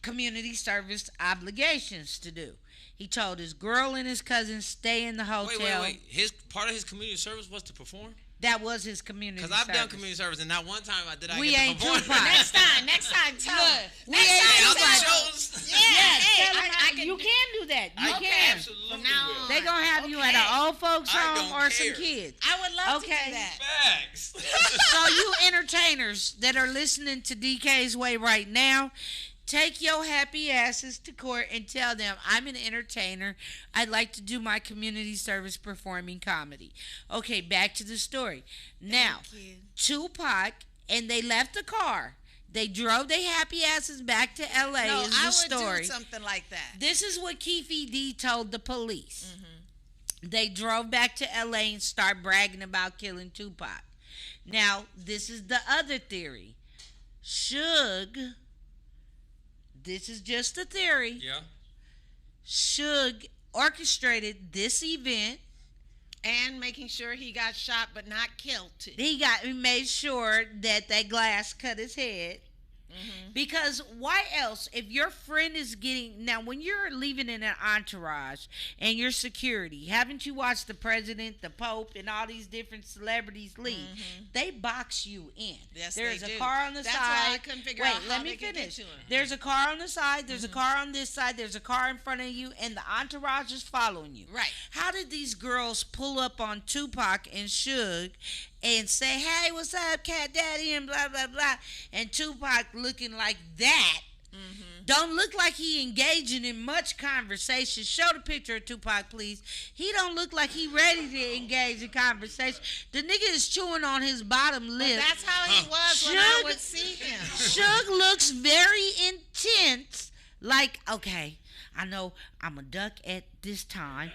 community service obligations to do. He told his girl and his cousin stay in the hotel. Wait. Part of his community service was to perform? That was his community service. Because I've done community service, and not one time did I we get ain't to perform. Tupac. Next time, tell him. We ain't Tupac. Shows. Yeah, You can do that. You I can. absolutely From now will. on. They gonna have you at an old folks I home don't or some care. kids. I would love to Okay. do that. Facts. So you entertainers that are listening to DK's Way right now, take your happy asses to court and tell them, I'm an entertainer. I'd like to do my community service performing comedy. Okay, back to the story. Now, Tupac, and they left the car. They drove their happy asses back to L.A. No, is the I would story. do something like that. This is what Keith D told the police. They drove back to L.A. and start bragging about killing Tupac. Now, this is the other theory. Suge... This is just a theory. Yeah. Suge orchestrated this event. And making sure he got shot but not killed too. He made sure that glass cut his head. Because why else, if your friend is getting, now when you're leaving in an entourage and your security, haven't you watched the president, the Pope, and all these different celebrities leave? They box you in. Yes, there's they a do. car on the That's side. why I couldn't figure out let how me they could finish. get to him. There's a car on the side, there's a car on this side, there's a car in front of you, and the entourage is following you. Right. How did these girls pull up on Tupac and Suge and say, hey, what's up, Cat Daddy, and blah, blah, blah, and Tupac looking like that? Don't look like he engaging in much conversation. Show the picture of Tupac, please. He don't look like he ready to engage in conversation. The nigga is chewing on his bottom lip. But that's how he was when I would see him. Suge looks very intense. Like, okay, I know I'm a duck at this time.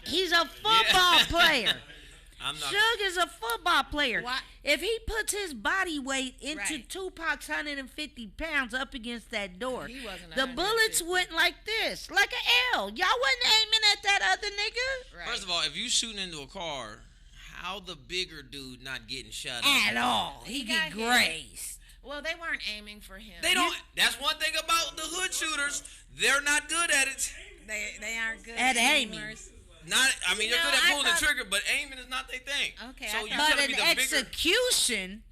He's a football player. Suge is a football player. Why? If he puts his body weight into Right. Tupac's 150 pounds up against that door, He wasn't the 150. bullets went like this, like an L. Y'all wasn't aiming at that other nigga Right. First of all, if you shooting into a car, how the bigger dude not getting shot at all. He get got hit. grazed. Well, they weren't aiming for him. They don't. That's one thing about the hood shooters. They're not good at it. They aren't good At aiming. aimers. Not. I mean, they're No, good at I pulling thought- the trigger, but aiming is not their thing. Okay, So I you thought- gotta But be in the bigger. execution,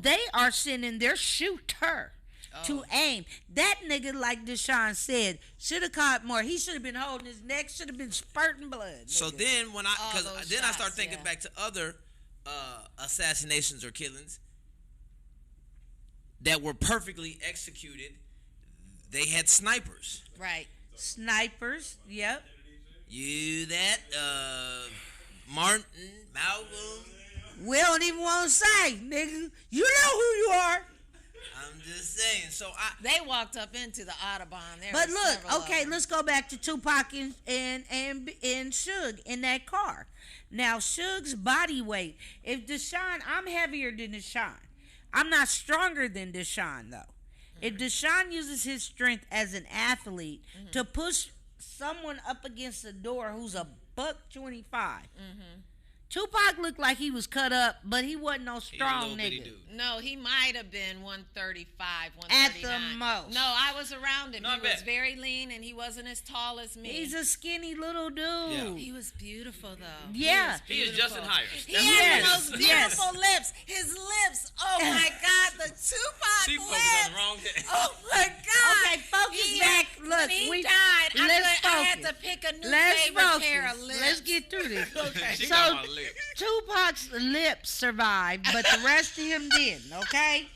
they are sending their shooter to aim. That nigga, like Deshaun said, should have caught more. He should have been holding his neck, should have been spurting blood. So nigga. then when I those start shots, thinking yeah. back to other assassinations or killings that were perfectly executed. They had snipers. Right. Snipers, yep. You that Martin, Malcolm. We don't even want to say, nigga. You know who you are. I'm just saying. So They walked up into the Audubon. There But was look, several of okay, them. let's go back to Tupac and Suge in that car. Now, Suge's body weight. If Deshaun, I'm heavier than Deshaun. I'm not stronger than Deshaun, though. If Deshaun uses his strength as an athlete to push someone up against the door who's a $125, Tupac looked like he was cut up, but he wasn't no strong nigga. No, he might have been 135, At 139. the most. No, I was around him. Not He was bad. very lean, and he wasn't as tall as me. He's a skinny little dude. Yeah. He was beautiful, though. Yeah. he is Justin Hires. He That's had Yes, the most yes. beautiful lips. His lips. Oh my God, the Tupac She lips. focused on the wrong thing. Oh my God. Okay, focus He back. had- Look, when he we died, let's I had focus. to pick a new Let's favorite focus. pair of lips. Let's get through this. Okay. She So got my lips. Tupac's lips survived, but the rest of him didn't. Okay,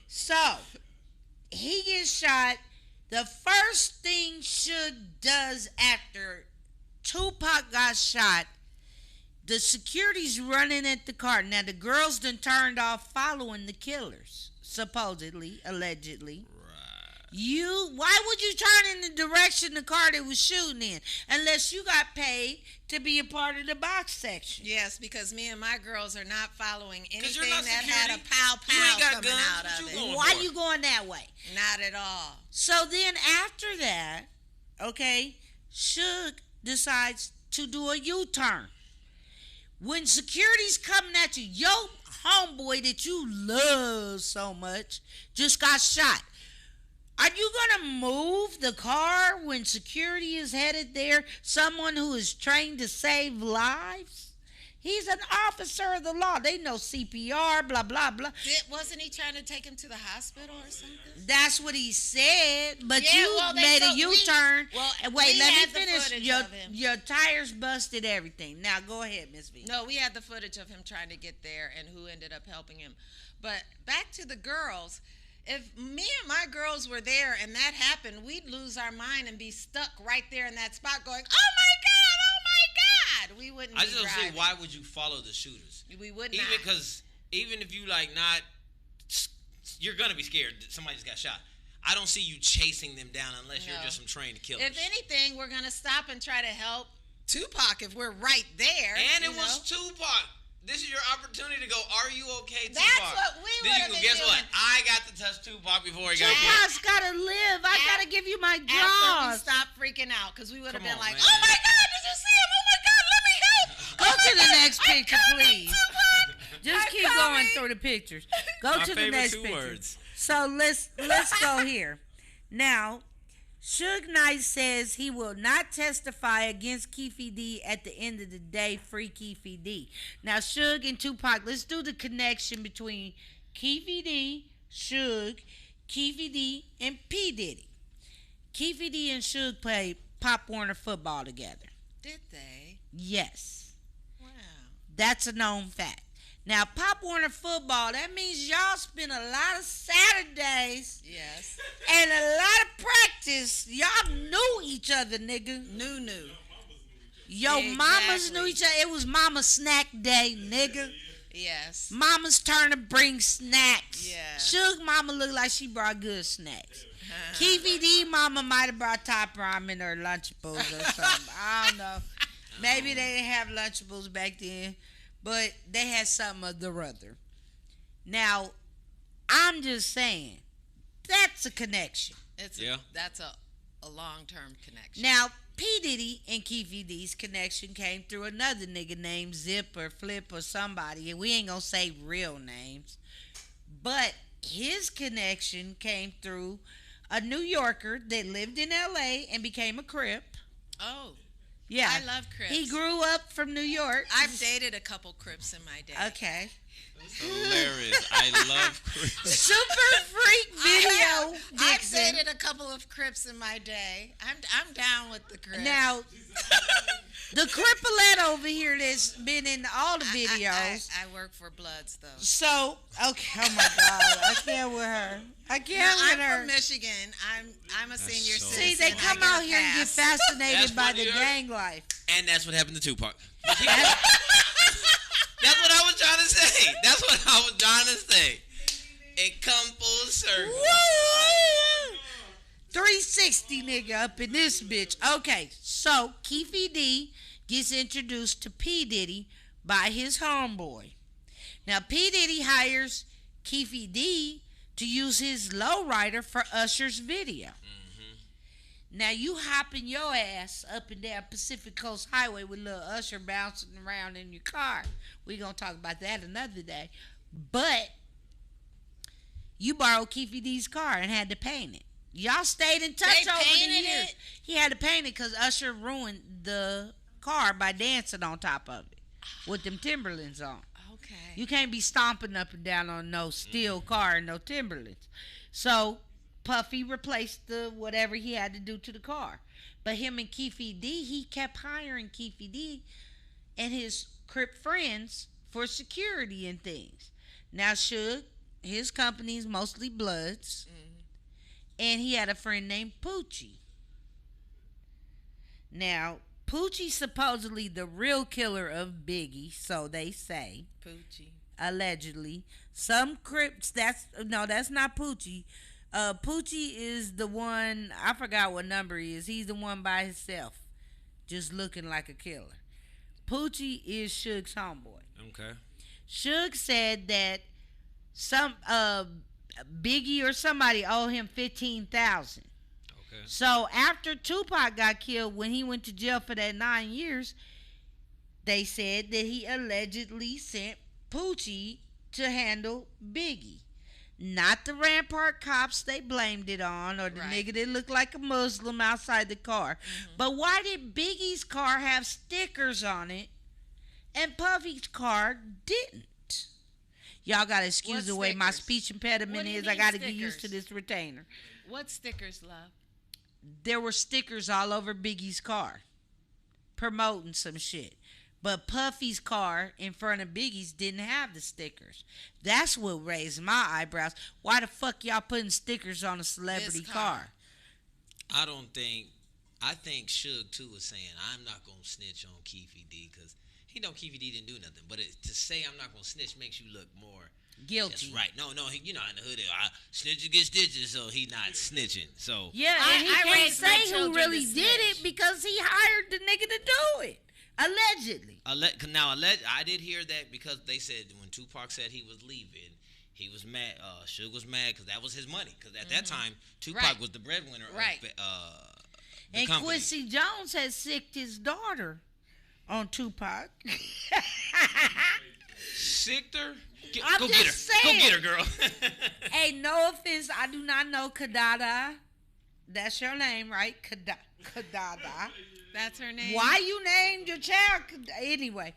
so he gets shot. The first thing Suge does after Tupac got shot, the security's running at the car. Now the girls done turned off following the killers, supposedly, allegedly. Why would you turn in the direction the car that was shooting in unless you got paid to be a part of the box section? Yes, because me and my girls are not following 'Cause anything you're not that security. had a pow You ain't pow got coming guns. out What of you it. going Why for? you going that way? Not at all. So then after that, okay, Suge decides to do a U-turn. When security's coming at you, your homeboy that you love so much just got shot. Are you going to move the car when security is headed there? Someone who is trained to save lives? He's an officer of the law. They know CPR, blah, blah, blah. Wasn't he trying to take him to the hospital or something? That's what he said. But you made a U-turn. Wait, let me finish. Your tires busted everything. Now, go ahead, Miss V. No, we had the footage of him trying to get there and who ended up helping him. But back to the girls. If me and my girls were there and that happened, we'd lose our mind and be stuck right there in that spot going, oh, my God. We wouldn't be I just don't driving. see why would you follow the shooters? We would not. Even because, even if you like not, you're going to be scared that somebody just got shot. I don't see you chasing them down unless you're just some trained killers. If anything, we're going to stop and try to help Tupac if we're right there. And it was Tupac. This is your opportunity to go, are you okay, Tupac? That's what we would have been guess doing. What? I got to touch Tupac before he got killed. Tupac's got to live. I got to give you my draws. Stop freaking out because we would have been like, man. oh, my God, did you see him? Oh, my God, let me help. Go to the next picture, please. Just keep going through the pictures. Go to the next picture. Words. So let's go here. Now, Suge Knight says he will not testify against Keith D at the end of the day. Free Keith D. Now, Suge and Tupac, let's do the connection between Keith D, Suge, Keith D, and P. Diddy. Keith D and Suge played Pop Warner football together. Did they? Yes. Wow. That's a known fact. Now, Pop Warner football, that means y'all spend a lot of Saturdays. Yes. And a lot of practice. Y'all knew each other, nigga. Knew. Yo, mamas knew each other. It was mama snack day, nigga. Yes. Mama's turn to bring snacks. Yeah. Suge mama looked like she brought good snacks. Keith D mama might have brought Top Ramen in her Lunchables or something. I don't know. Maybe they didn't have Lunchables back then, but they had something of the other. Now, I'm just saying, that's a connection. That's a long-term connection. Now, P. Diddy and Keith D's connection came through another nigga named Zip or Flip or somebody, and we ain't gonna say real names, but his connection came through a New Yorker that lived in L.A. and became a Crip. Oh. Yeah. I love Crips. He grew up from New York. I've dated a couple Crips in my day. Okay. Hilarious. I love Crips. Super freak video. I've dated a couple of Crips in my day. I'm down with the Crips. Now, the Cripolette over here that's been in all the videos. I work for Bloods, though. So, okay, oh my God. I can't with her. I'm from Michigan. I'm a senior citizen. See, they come out here and get fascinated by the gang life. And that's what happened to Tupac. That's what I was trying to say. That's what I was trying to say. It come full circle. Woo! 360 nigga up in this bitch. Okay, so Keith D gets introduced to P. Diddy by his homeboy. Now, P. Diddy hires Keith D to use his lowrider for Usher's video. Mm-hmm. Now, you hopping your ass up and down Pacific Coast Highway with little Usher bouncing around in your car. We're going to talk about that another day. But you borrowed Keith D's car and had to paint it. Y'all stayed in touch over the years. He had to paint it because Usher ruined the car by dancing on top of it with them Timberlands on. Okay. You can't be stomping up and down on no steel car and no Timberlands. So Puffy replaced the whatever he had to do to the car. But him and Keith D, he kept hiring Keith D and his Crip friends for security and things. Now, Suge, his company's mostly Bloods. Mm-hmm. And he had a friend named Poochie. Now, Poochie's supposedly the real killer of Biggie, so they say. Poochie. Allegedly. Some Crips, that's not Poochie. Poochie is the one, I forgot what number he is. He's the one by himself, just looking like a killer. Poochie is Suge's homeboy. Okay. Suge said that some Biggie or somebody owed him $15,000. Okay. So after Tupac got killed, when he went to jail for that 9 years, they said that he allegedly sent Poochie to handle Biggie. Not the Rampart cops they blamed it on, or the nigga that looked like a Muslim outside the car. Mm-hmm. But why did Biggie's car have stickers on it and Puffy's car didn't. Y'all gotta excuse the way my speech impediment is. I gotta get used to this retainer. What stickers, love? There were stickers all over Biggie's car promoting some shit. But Puffy's car in front of Biggie's didn't have the stickers. That's what raised my eyebrows. Why the fuck y'all putting stickers on a celebrity car? I think Suge too was saying, I'm not going to snitch on Keefy D because he know Keefy D didn't do nothing. But to say I'm not going to snitch makes you look more guilty. That's right. No, in the hood, snitches get stitches, so he not snitching. So yeah, and he can't say who really did it because he hired the nigga to do it. Allegedly. I did hear that because they said when Tupac said he was leaving, he was mad. Suge was mad because that was his money. Because at that time, Tupac was the breadwinner. Right. And company. Quincy Jones had sicked his daughter on Tupac. Sicked her? Go get her. Saying. Go get her, girl. Hey, no offense. I do not know Kadada. That's your name, right? Kadada. That's her name. Why you named your child? Anyway,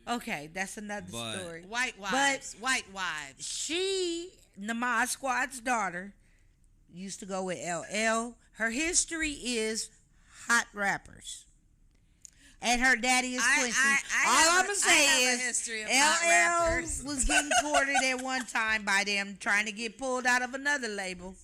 okay, that's another story. White wives. She, Namaz Squad's daughter, used to go with LL. Her history is hot rappers. And her daddy is Quincy. All I'm going to say is LL was getting courted at one time by them trying to get pulled out of another label.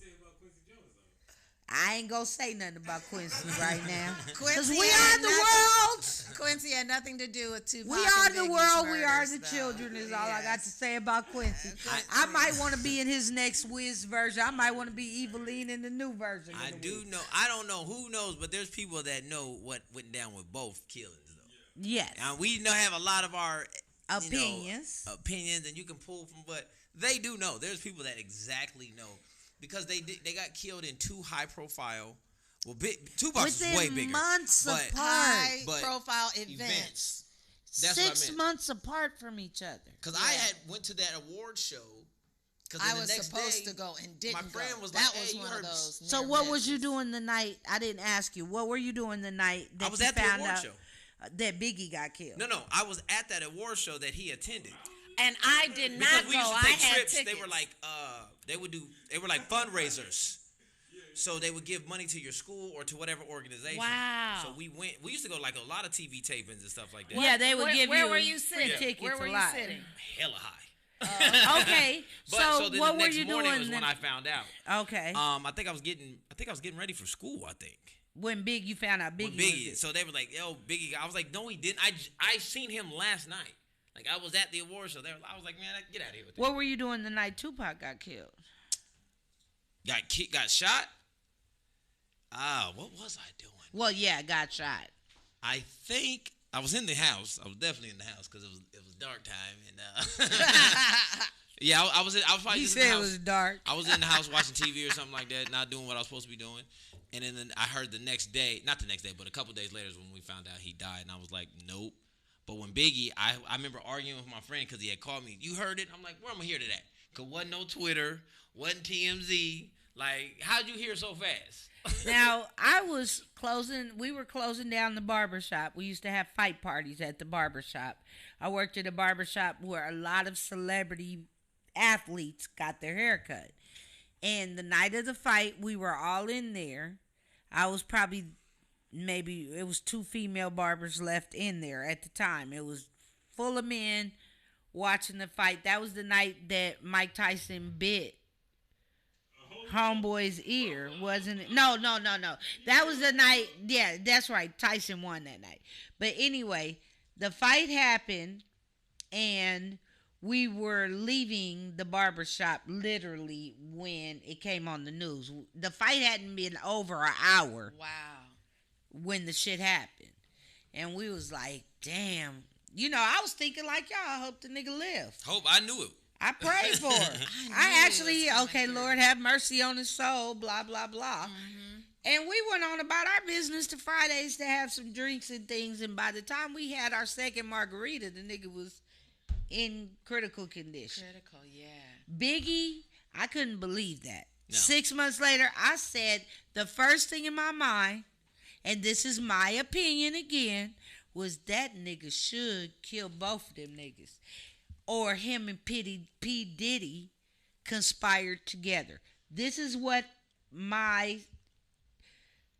I ain't gonna say nothing about Quincy right now. Because we are the world. Quincy had nothing to do with Tupac. We are the world. We are the children is all I got to say about Quincy. I might want to be in his next Wiz version. I might want to be Eveline in the new version. I do know. I don't know. Who knows? But there's people that know what went down with both killings, though. Yes. And we have a lot of our opinions, and you can pull from, but they do know. There's people that exactly know. Because they got killed in two high-profile. Well, Tupac was way bigger. Months apart. High-profile events. That's 6 months apart from each other. Because I went to that award show. I was supposed to go and didn't go. My friend was that like, was one of those. So what was you doing the night? I didn't ask you. What were you doing the night that I was you at the found award out show. That Biggie got killed? No. I was at that award show that he attended. And I did not go. I had tickets. They were like, they were like fundraisers. So they would give money to your school or to whatever organization. Wow. So we went. We used to go like a lot of TV tapings and stuff like that. Yeah, they would give you. Where were you sitting? Tickets where were you sitting? Hella high. Okay. So then what the were next you morning doing? Was when I found out. Okay. I think I was getting ready for school. I think. When you found out Biggie. So they were like, "Yo, Biggie." I was like, "No, he didn't." I seen him last night. Like, I was at the award show. I was like, man, get out of here with that. What were you doing the night Tupac got killed? Got shot? What was I doing? Well, yeah, got shot. I think I was in the house. I was definitely in the house because it was dark time. And yeah, I was probably just in the house. He said it was dark. I was in the house watching TV or something like that, not doing what I was supposed to be doing. And then I heard the next day, not the next day, but a couple days later is when we found out he died. And I was like, nope. But when Biggie, I remember arguing with my friend because he had called me. You heard it? I'm like, where am I hear to that? Because wasn't no Twitter, wasn't TMZ. Like, how'd you hear so fast? Now, we were closing down the barbershop. We used to have fight parties at the barbershop. I worked at a barbershop where a lot of celebrity athletes got their hair cut. And the night of the fight, we were all in there. I was probably... Maybe it was 2 female barbers left in there at the time. It was full of men watching the fight. That was the night that Mike Tyson bit Homeboy's ear, wasn't it? No. That was the night. Yeah, that's right. Tyson won that night. But anyway, the fight happened, and we were leaving the barbershop literally when it came on the news. The fight hadn't been over an hour. Wow. When the shit happened. And we was like, damn. I was thinking like y'all, I hope the nigga lived. I knew it. I prayed for him. I actually, okay, Lord have mercy on his soul, blah, blah, blah. Mm-hmm. And we went on about our business to Fridays to have some drinks and things. And by the time we had our second margarita, the nigga was in critical condition. Critical, yeah. Biggie, I couldn't believe that. No. 6 months later, I said the first thing in my mind, and this is my opinion again, was that nigga should kill both of them niggas. Or him and P. Diddy conspired together. This is what my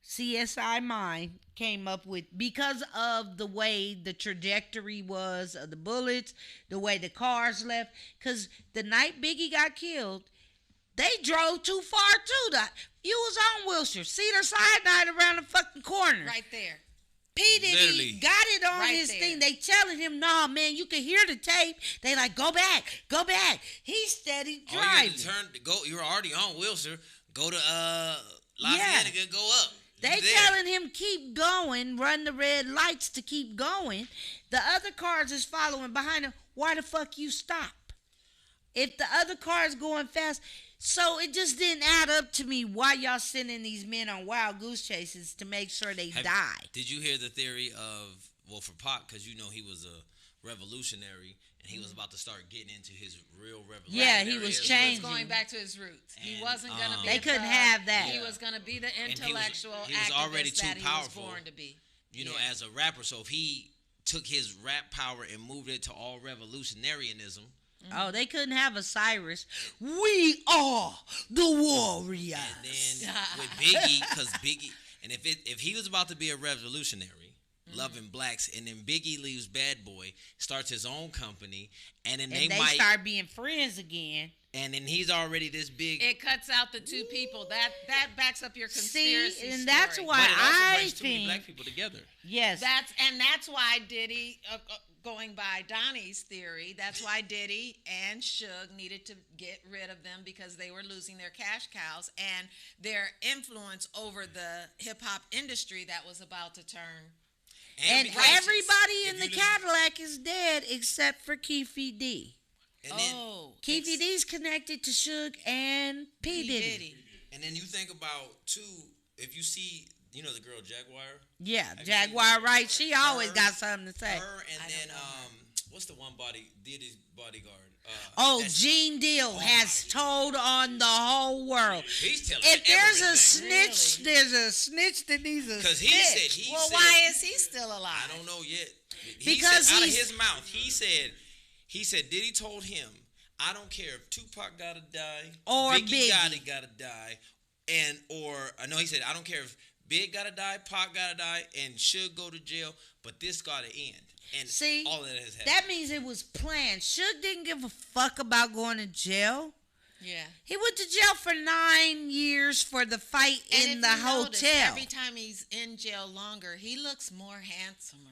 CSI mind came up with because of the way the trajectory was of the bullets, the way the cars left. Because the night Biggie got killed, they drove too far too. You was on Wilshire, Cedar Sinai around the fucking corner. Right there. P. Diddy got it on right his there. Thing. They telling him, "Nah, man, you can hear the tape." They like, "Go back." He's steady driving. You're already on Wilshire. Go to Lafayette and go up. They telling him keep going, run the red lights to keep going. The other cars is following behind him. Why the fuck you stop? If the other car is going fast. So it just didn't add up to me why y'all sending these men on wild goose chases to make sure they die. Did you hear the theory of, well, for Pac, because you know he was a revolutionary and he was about to start getting into his real revolution. Yeah, he was changing. He was going back to his roots. He wasn't going to be They couldn't have that. He was going to be the intellectual he was already activist too that powerful, he was born to be. You know, as a rapper. So if he took his rap power and moved it to all revolutionarianism. Oh, they couldn't have a Cyrus. We are the warriors. And then with Biggie, because Biggie, and if he was about to be a revolutionary, loving blacks, and then Biggie leaves Bad Boy, starts his own company, and then they might start being friends again. And then he's already this big. It cuts out the two people. That backs up your conspiracy story. And that's why I think too many black people together. Yes, that's why Diddy. Going by Donnie's theory, that's why Diddy and Suge needed to get rid of them because they were losing their cash cows and their influence over the hip-hop industry that was about to turn. And everybody in the Cadillac is dead except for Keith D. Keith D's connected to Suge and P. Diddy. And then you think about, too, if you see... You know the girl Jaguar? Yeah, Jaguar, right? She always got something to say. Her and then what's the one Diddy's bodyguard? Gene Deal has told on the whole world. He's telling if there's a snitch, there's a snitch that needs a Because snitch. he said, why is he still alive? I don't know yet. Because out of his mouth, he said Diddy told him, I don't care if Tupac gotta die or Biggie gotta die, I know he said I don't care if Big gotta die, Pac gotta die, and should go to jail, but this gotta end. And see, all of that has happened. That means it was planned. Suge didn't give a fuck about going to jail. Yeah. He went to jail for 9 years for the fight in the hotel. Notice, every time he's in jail longer, he looks more handsomer.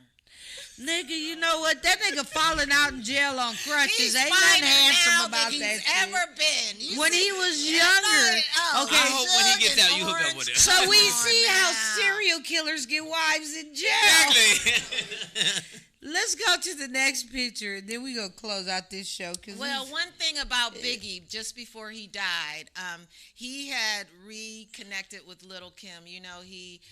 Nigga, you know what? That nigga falling out in jail on crutches. Ain't nothing handsome about that shit. Ever been. When he was younger. Okay. I hope when he gets out, you hook up with him. So we see how serial killers get wives in jail. Exactly. Let's go to the next picture, and then we gonna close out this show. Well, one thing about Biggie, just before he died, he had reconnected with Little Kim. You know, he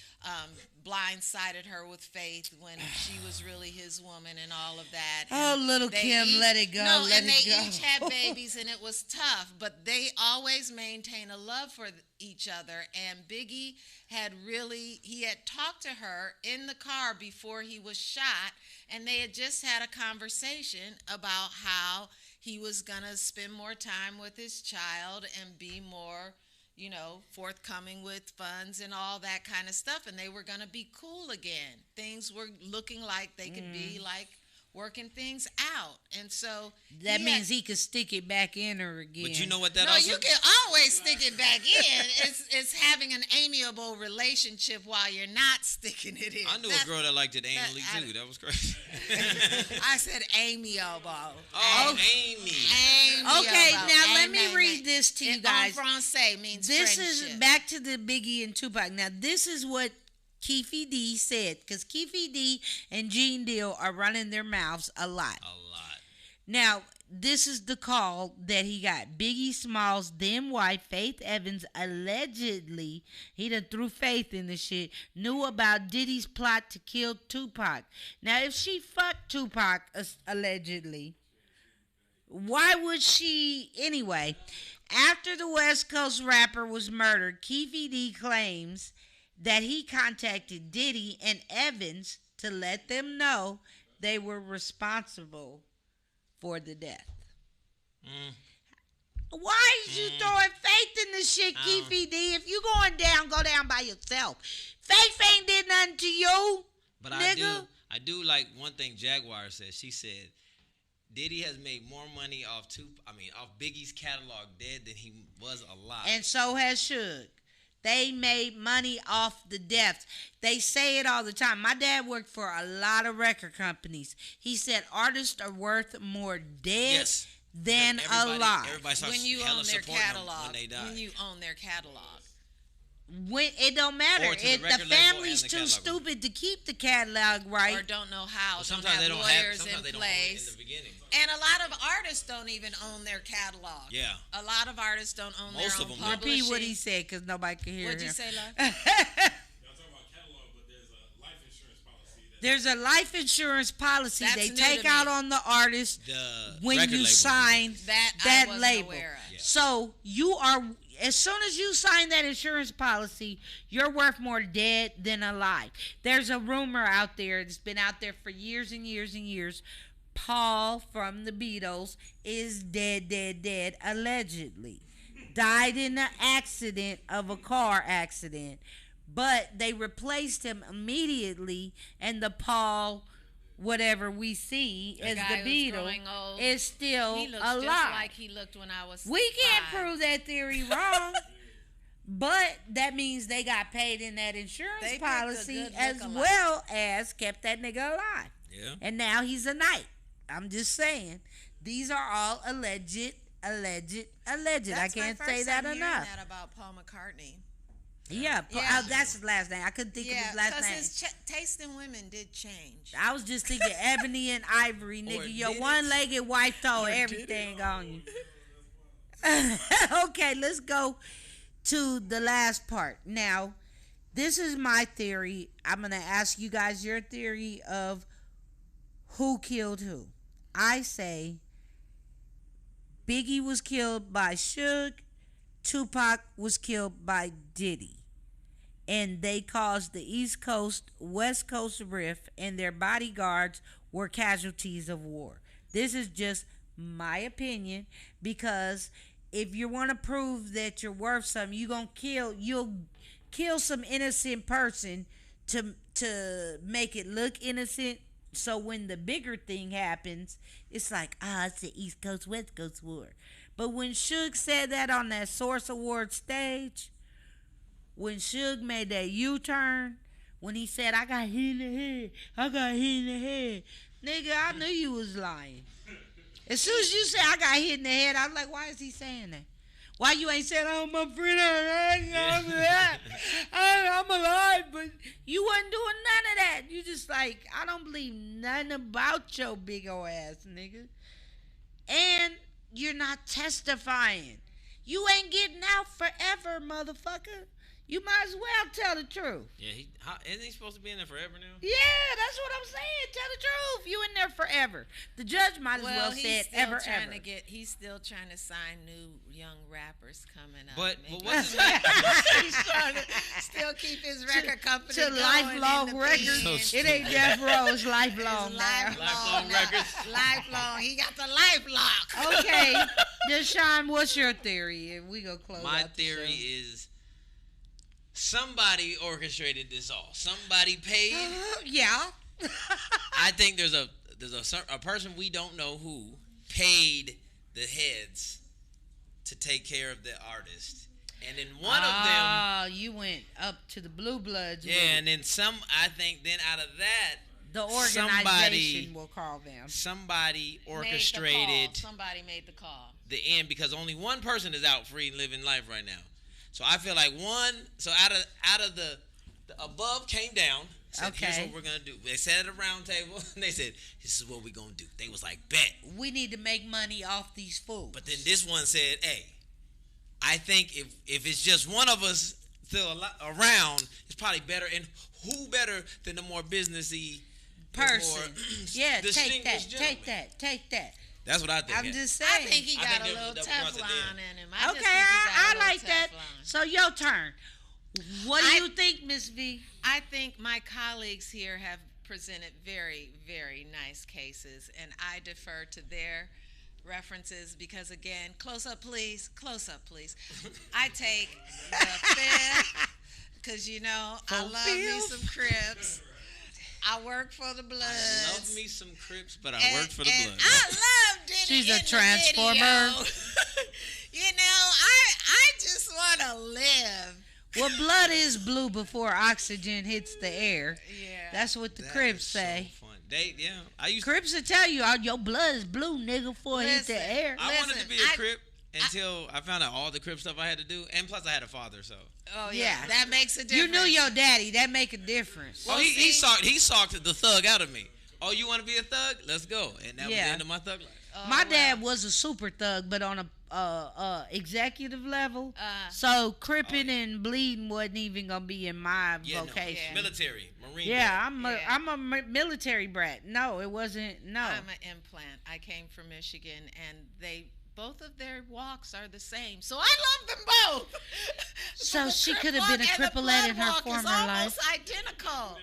blindsided her with Faith when she was really his woman and all of that. And Little Kim, let it go. No, and they each had babies, and it was tough, but they always maintained a love for each other. And Biggie had talked to her in the car before he was shot, and they had just had a conversation about how he was going to spend more time with his child and be more, forthcoming with funds and all that kind of stuff. And they were going to be cool again. Things were looking like they could be like working things out. And so that means he could stick it back in her again. But you know what that No, you can always stick it back in. It's having an amiable relationship while you're not sticking it in. I knew a girl that liked it anally too. That was crazy. I said amiable. Oh, Amy. Okay, now let me read this to you guys. En français means this friendship. Is back to the Biggie and Tupac. Now this is what Keith D said, because Keith D and Gene Deal are running their mouths a lot. Now, this is the call that he got. Biggie Smalls' then wife, Faith Evans, allegedly, he done threw Faith in the shit, knew about Diddy's plot to kill Tupac. Now, if she fucked Tupac, allegedly, why would she, anyway? After the West Coast rapper was murdered, Keith D claims that he contacted Diddy and Evans to let them know they were responsible for the death. Why is you throwing faith in the shit, Keefy D? If you going down, go down by yourself. Faith ain't did nothing to you, but nigga. I do like one thing Jaguar said. She said Diddy has made more money off Biggie's catalog dead than he was alive. And so has Suge. They made money off the deaths. They say it all the time. My dad worked for a lot of record companies. He said artists are worth more dead than alive. When you own their catalog. When you own their catalog. When it don't matter. If the family's too stupid to keep the catalog right, or don't know how, well, sometimes they don't have. Sometimes they don't own it in the beginning. And a lot of artists don't even own their catalog. Yeah. A lot of artists don't own Most their of own them publishing. Repeat what he said, because nobody can hear him. What'd you say, love? Y'all talking about catalog, but there's a life insurance policy. There's a life insurance policy they take out on the artist when you sign that label. Yeah. So you are, as soon as you sign that insurance policy, you're worth more dead than alive. There's a rumor out there, it's been out there for years and years and years. Paul from the Beatles is dead, allegedly. Died in an accident of a car accident. But they replaced him immediately, and the Paul, whatever we see as the Beatles, is still he looks alive. Just like he looked when I was We can't 5. prove that theory wrong. But that means they got paid in that insurance policy as well as kept that nigga alive. Yeah. And now he's a knight. I'm just saying. These are all alleged. That's I can't say that enough. That about Paul McCartney. Yeah, that's his last name. I couldn't think of his last name. Because his taste in women did change. I was just thinking Ebony and Ivory, nigga. Your one-legged wife told everything on you. Okay, let's go to the last part. Now, this is my theory. I'm going to ask you guys your theory of who killed who. I say Biggie was killed by Suge. Tupac was killed by Diddy. And they caused the East Coast, West Coast rift, and their bodyguards were casualties of war. This is just my opinion, because if you want to prove that you're worth something, you'll kill some innocent person to make it look innocent. So when the bigger thing happens, it's like, it's the East Coast, West Coast war. But when Suge said that on that Source Award stage, when Suge made that U-turn, when he said, I got hit in the head, nigga, I knew you was lying. As soon as you said, I got hit in the head, I was like, why is he saying that? Why you ain't saying, oh, my friend, I'm alive, but you wasn't doing none of that. You just like, I don't believe nothing about your big old ass, nigga. And you're not testifying. You ain't getting out forever, motherfucker. You might as well tell the truth. Yeah, isn't he supposed to be in there forever now? Yeah, that's what I'm saying. Tell the truth. You in there forever. The judge might as well say it ever. He's still trying to sign new young rappers coming up. But what's his he's trying to still keep his record company to going. Lifelong Records. It ain't Death Row. It's Lifelong. Lifelong Records. Lifelong. He got the lifelock. Okay, Deshaun, what's your theory? We go close. My theory is somebody orchestrated this all. Somebody paid. Yeah. I think there's a person we don't know who paid the heads to take care of the artist, and then one of them. Oh, you went up to the Blue Bloods. Yeah, and then some. I think then out of that, the organization will call them. Somebody orchestrated. Somebody made the call. The end, because only one person is out free and living life right now. So I feel like out of the above came down. Said, okay. Here's what we're gonna do. They sat at a round table and they said, "This is what we're gonna do." They was like, "Bet we need to make money off these fools." But then this one said, "Hey, I think if it's just one of us still around, it's probably better. And who better than the more businessy person? Yeah, take that. That's what I think. I'm just saying. I think he got a little Teflon in him. Okay, I like that. So your turn. What do you think, Miss V? I think my colleagues here have presented very, very nice cases, and I defer to their references because, again, close up, please. I take the fifth because, I love me some Crips. I work for the Bloods. I love me some Crips, but I work for the Bloods. I love Diddy. She's a transformer. I just want to live. Well, blood is blue before oxygen hits the air. Yeah. That's what the Crips say. So fun. Crips will tell you, your blood is blue, nigga, before it hit the air. I wanted to be a Crip until I found out all the Crip stuff I had to do, and plus I had a father, so. Oh yeah, that makes a difference. You knew your daddy. That make a difference. Well, he socked the thug out of me. Oh, you want to be a thug? Let's go. And that was the end of my thug life. My dad was a super thug, but on a executive level. So cripping and bleeding wasn't even gonna be in my vocation. No. Military, Marine. Yeah, I'm a military brat. No, it wasn't. No, I'm an implant. I came from Michigan, and both of their walks are the same. So I love them both. So she could have been a cripplette in her former life. Almost identical.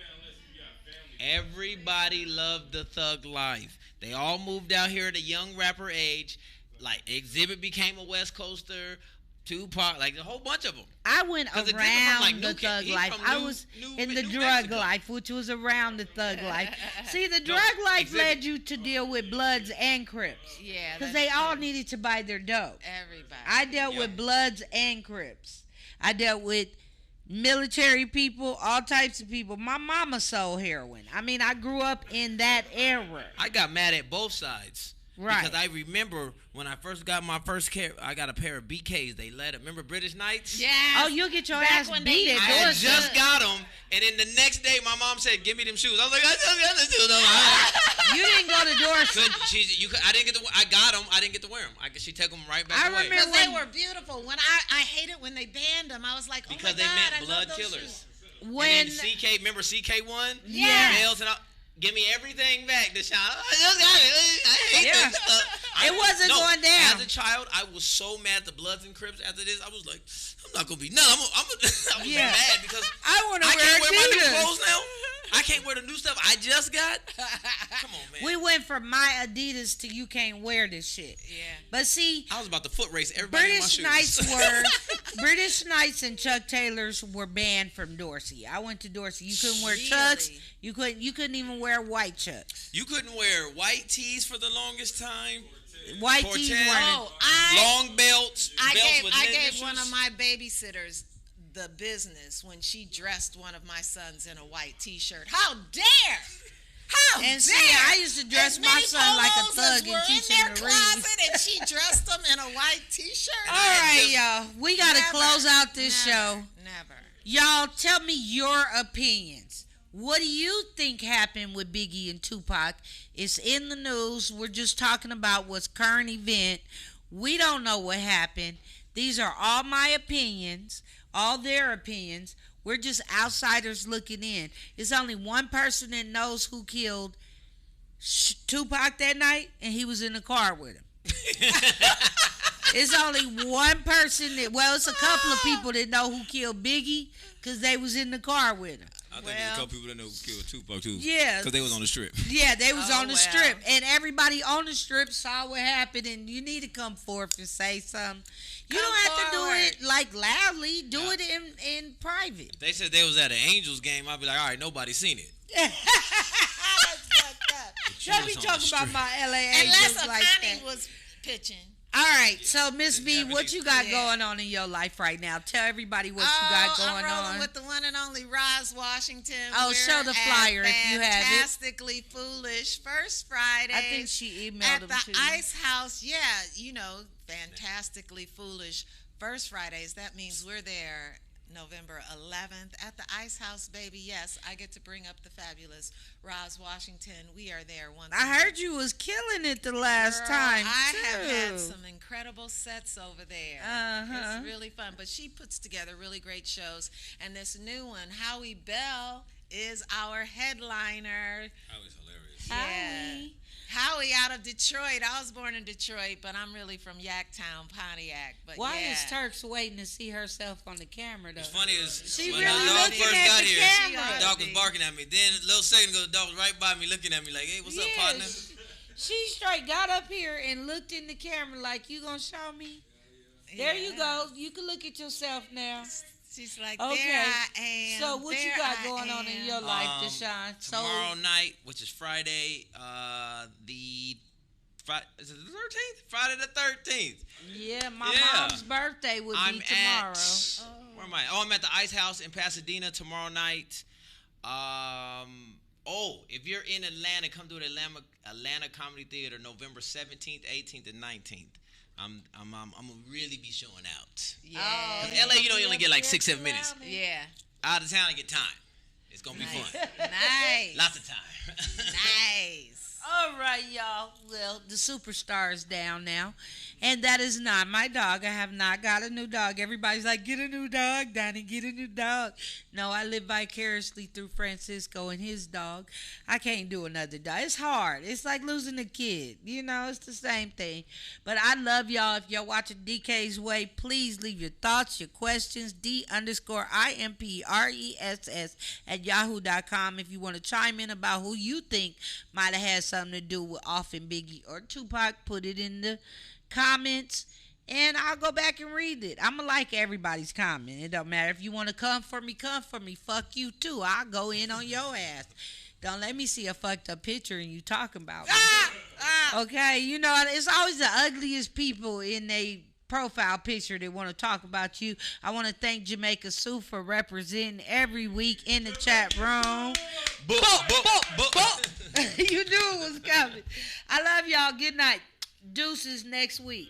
Everybody loved the thug life. They all moved out here at a young rapper age. Like Exhibit became a West Coaster. Tupac, like a whole bunch of them. I went around the thug life. I was in the drug life, which was around the thug life. See, the drug life led you to deal with Bloods and Crips. Yeah, because they all needed to buy their dope. Everybody. I dealt with Bloods and Crips. I dealt with military people, all types of people. My mama sold heroin. I mean, I grew up in that era. I got mad at both sides. Right. Because I remember when I first got my first care, I got a pair of BKs. They let it. Remember British Knights? Yeah. Oh, you'll get your ass beat at I just got them, and then the next day my mom said, "Give me them shoes." I was like, "I just got the shoes." You didn't go to Dorsey. I didn't get to. I got them. I didn't get to wear them. She took them right back away. I remember they were beautiful. When I hated when they banned them. I was like, because they meant blood killers. When CK, remember CK1? Yeah. Males and all. Give me everything back, Deshaun. I just got it. I hate this stuff. It wasn't going down. As a child, I was so mad at the Bloods and Crips after this. I was like, I'm not going to be none. I was mad because I can't wear my new clothes now. I can't wear the new stuff I just got. Come on, man. We went from my Adidas to you can't wear this shit. Yeah. But see, I was about to foot race everybody in my shoes. British Knights and Chuck Taylors were banned from Dorsey. I went to Dorsey. You couldn't wear Chucks. You couldn't even wear white Chucks. You couldn't wear white tees for the longest time. White tees weren't. Long belts. I gave one of my babysitters the business when she dressed one of my sons in a white T-shirt. How dare! How dare! See, I used to dress my son like a thug and teach him to read. And she dressed them in a white T-shirt. All right, y'all. We got to close out this show. Never. Y'all, tell me your opinions. What do you think happened with Biggie and Tupac? It's in the news. We're just talking about what's current event. We don't know what happened. These are all my opinions, all their opinions. We're just outsiders looking in. It's only one person that knows who killed Tupac that night, and he was in the car with him. It's only one person it's a couple of people that know who killed Biggie because they was in the car with him. I think there's a couple people that know who killed Tupac too. Yeah. Because they was on the strip. Yeah, they was on the strip. And everybody on the strip saw what happened, and you need to come forth and say something. You don't have to do it like loudly. Do it in private. If they said they was at an Angels game, I'd be like, all right, nobody's seen it. That's fucked up. Don't be talking about my LA Angels Unless like Connie that. was pitching. All right, so Miss B, what you got going on in your life right now? Tell everybody what you got going I'm rolling on. with the one and only Roz Washington. Oh, show the flyer if you have it. Fantastically Foolish, first Friday. I think she emailed at them the to Ice House. Yeah, Fantastically Foolish, first Fridays. That means we're there November 11th at the Ice House, baby. Yes, I get to bring up the fabulous Roz Washington. We are there once. I heard you was killing it the last time. I have had some incredible sets over there. It's really fun. But she puts together really great shows. And this new one, Howie Bell, is our headliner. Howie's hilarious. Yeah. Howie out out of Detroit. I was born in Detroit, but I'm really from Yaktown, Pontiac. But why is Turks waiting to see herself on the camera, though? What's funny is she when really the dog first got here, the dog was me. barking at me. Then a little second ago, the dog was right by me looking at me like, hey, what's up, partner? She straight got up here and looked in the camera like, you gonna show me? There you go. You can look at yourself now. She's like, okay. There I am. So what you got going on in your life, Deshaun? Tomorrow night, which is Friday, is it the 13th? Friday the 13th. Yeah, my mom's birthday would be tomorrow. Where am I? Oh, I'm at the Ice House in Pasadena tomorrow night. If you're in Atlanta, come to the Atlanta Comedy Theater November 17th, 18th, and 19th. I'm gonna really be showing out. Yeah. LA, you only get like 6-7 minutes. Yeah. Out of town, I get time. It's gonna be fun. Nice. Lots of time. Nice. All right, y'all. Well, the superstar is down now. And that is not my dog. I have not got a new dog. Everybody's like, get a new dog, Donnie, get a new dog. No, I live vicariously through Francisco and his dog. I can't do another dog. It's hard. It's like losing a kid. It's the same thing. But I love y'all. If y'all watching DK's Way, please leave your thoughts, your questions, D_IMPRESS at yahoo.com. If you want to chime in about who you think might have had something to do with Off and Biggie or Tupac, put it in the comments and I'll go back and read it. I'm gonna like everybody's comment. It don't matter if you want to come for me. Fuck you too. I'll go in on your ass. Don't let me see a fucked up picture and you talking about me. Okay, it's always the ugliest people in a profile picture that want to talk about you. I want to thank Jamaica Sue for representing every week in the chat room. You knew it was coming. I love y'all. Good night. Deuces next week.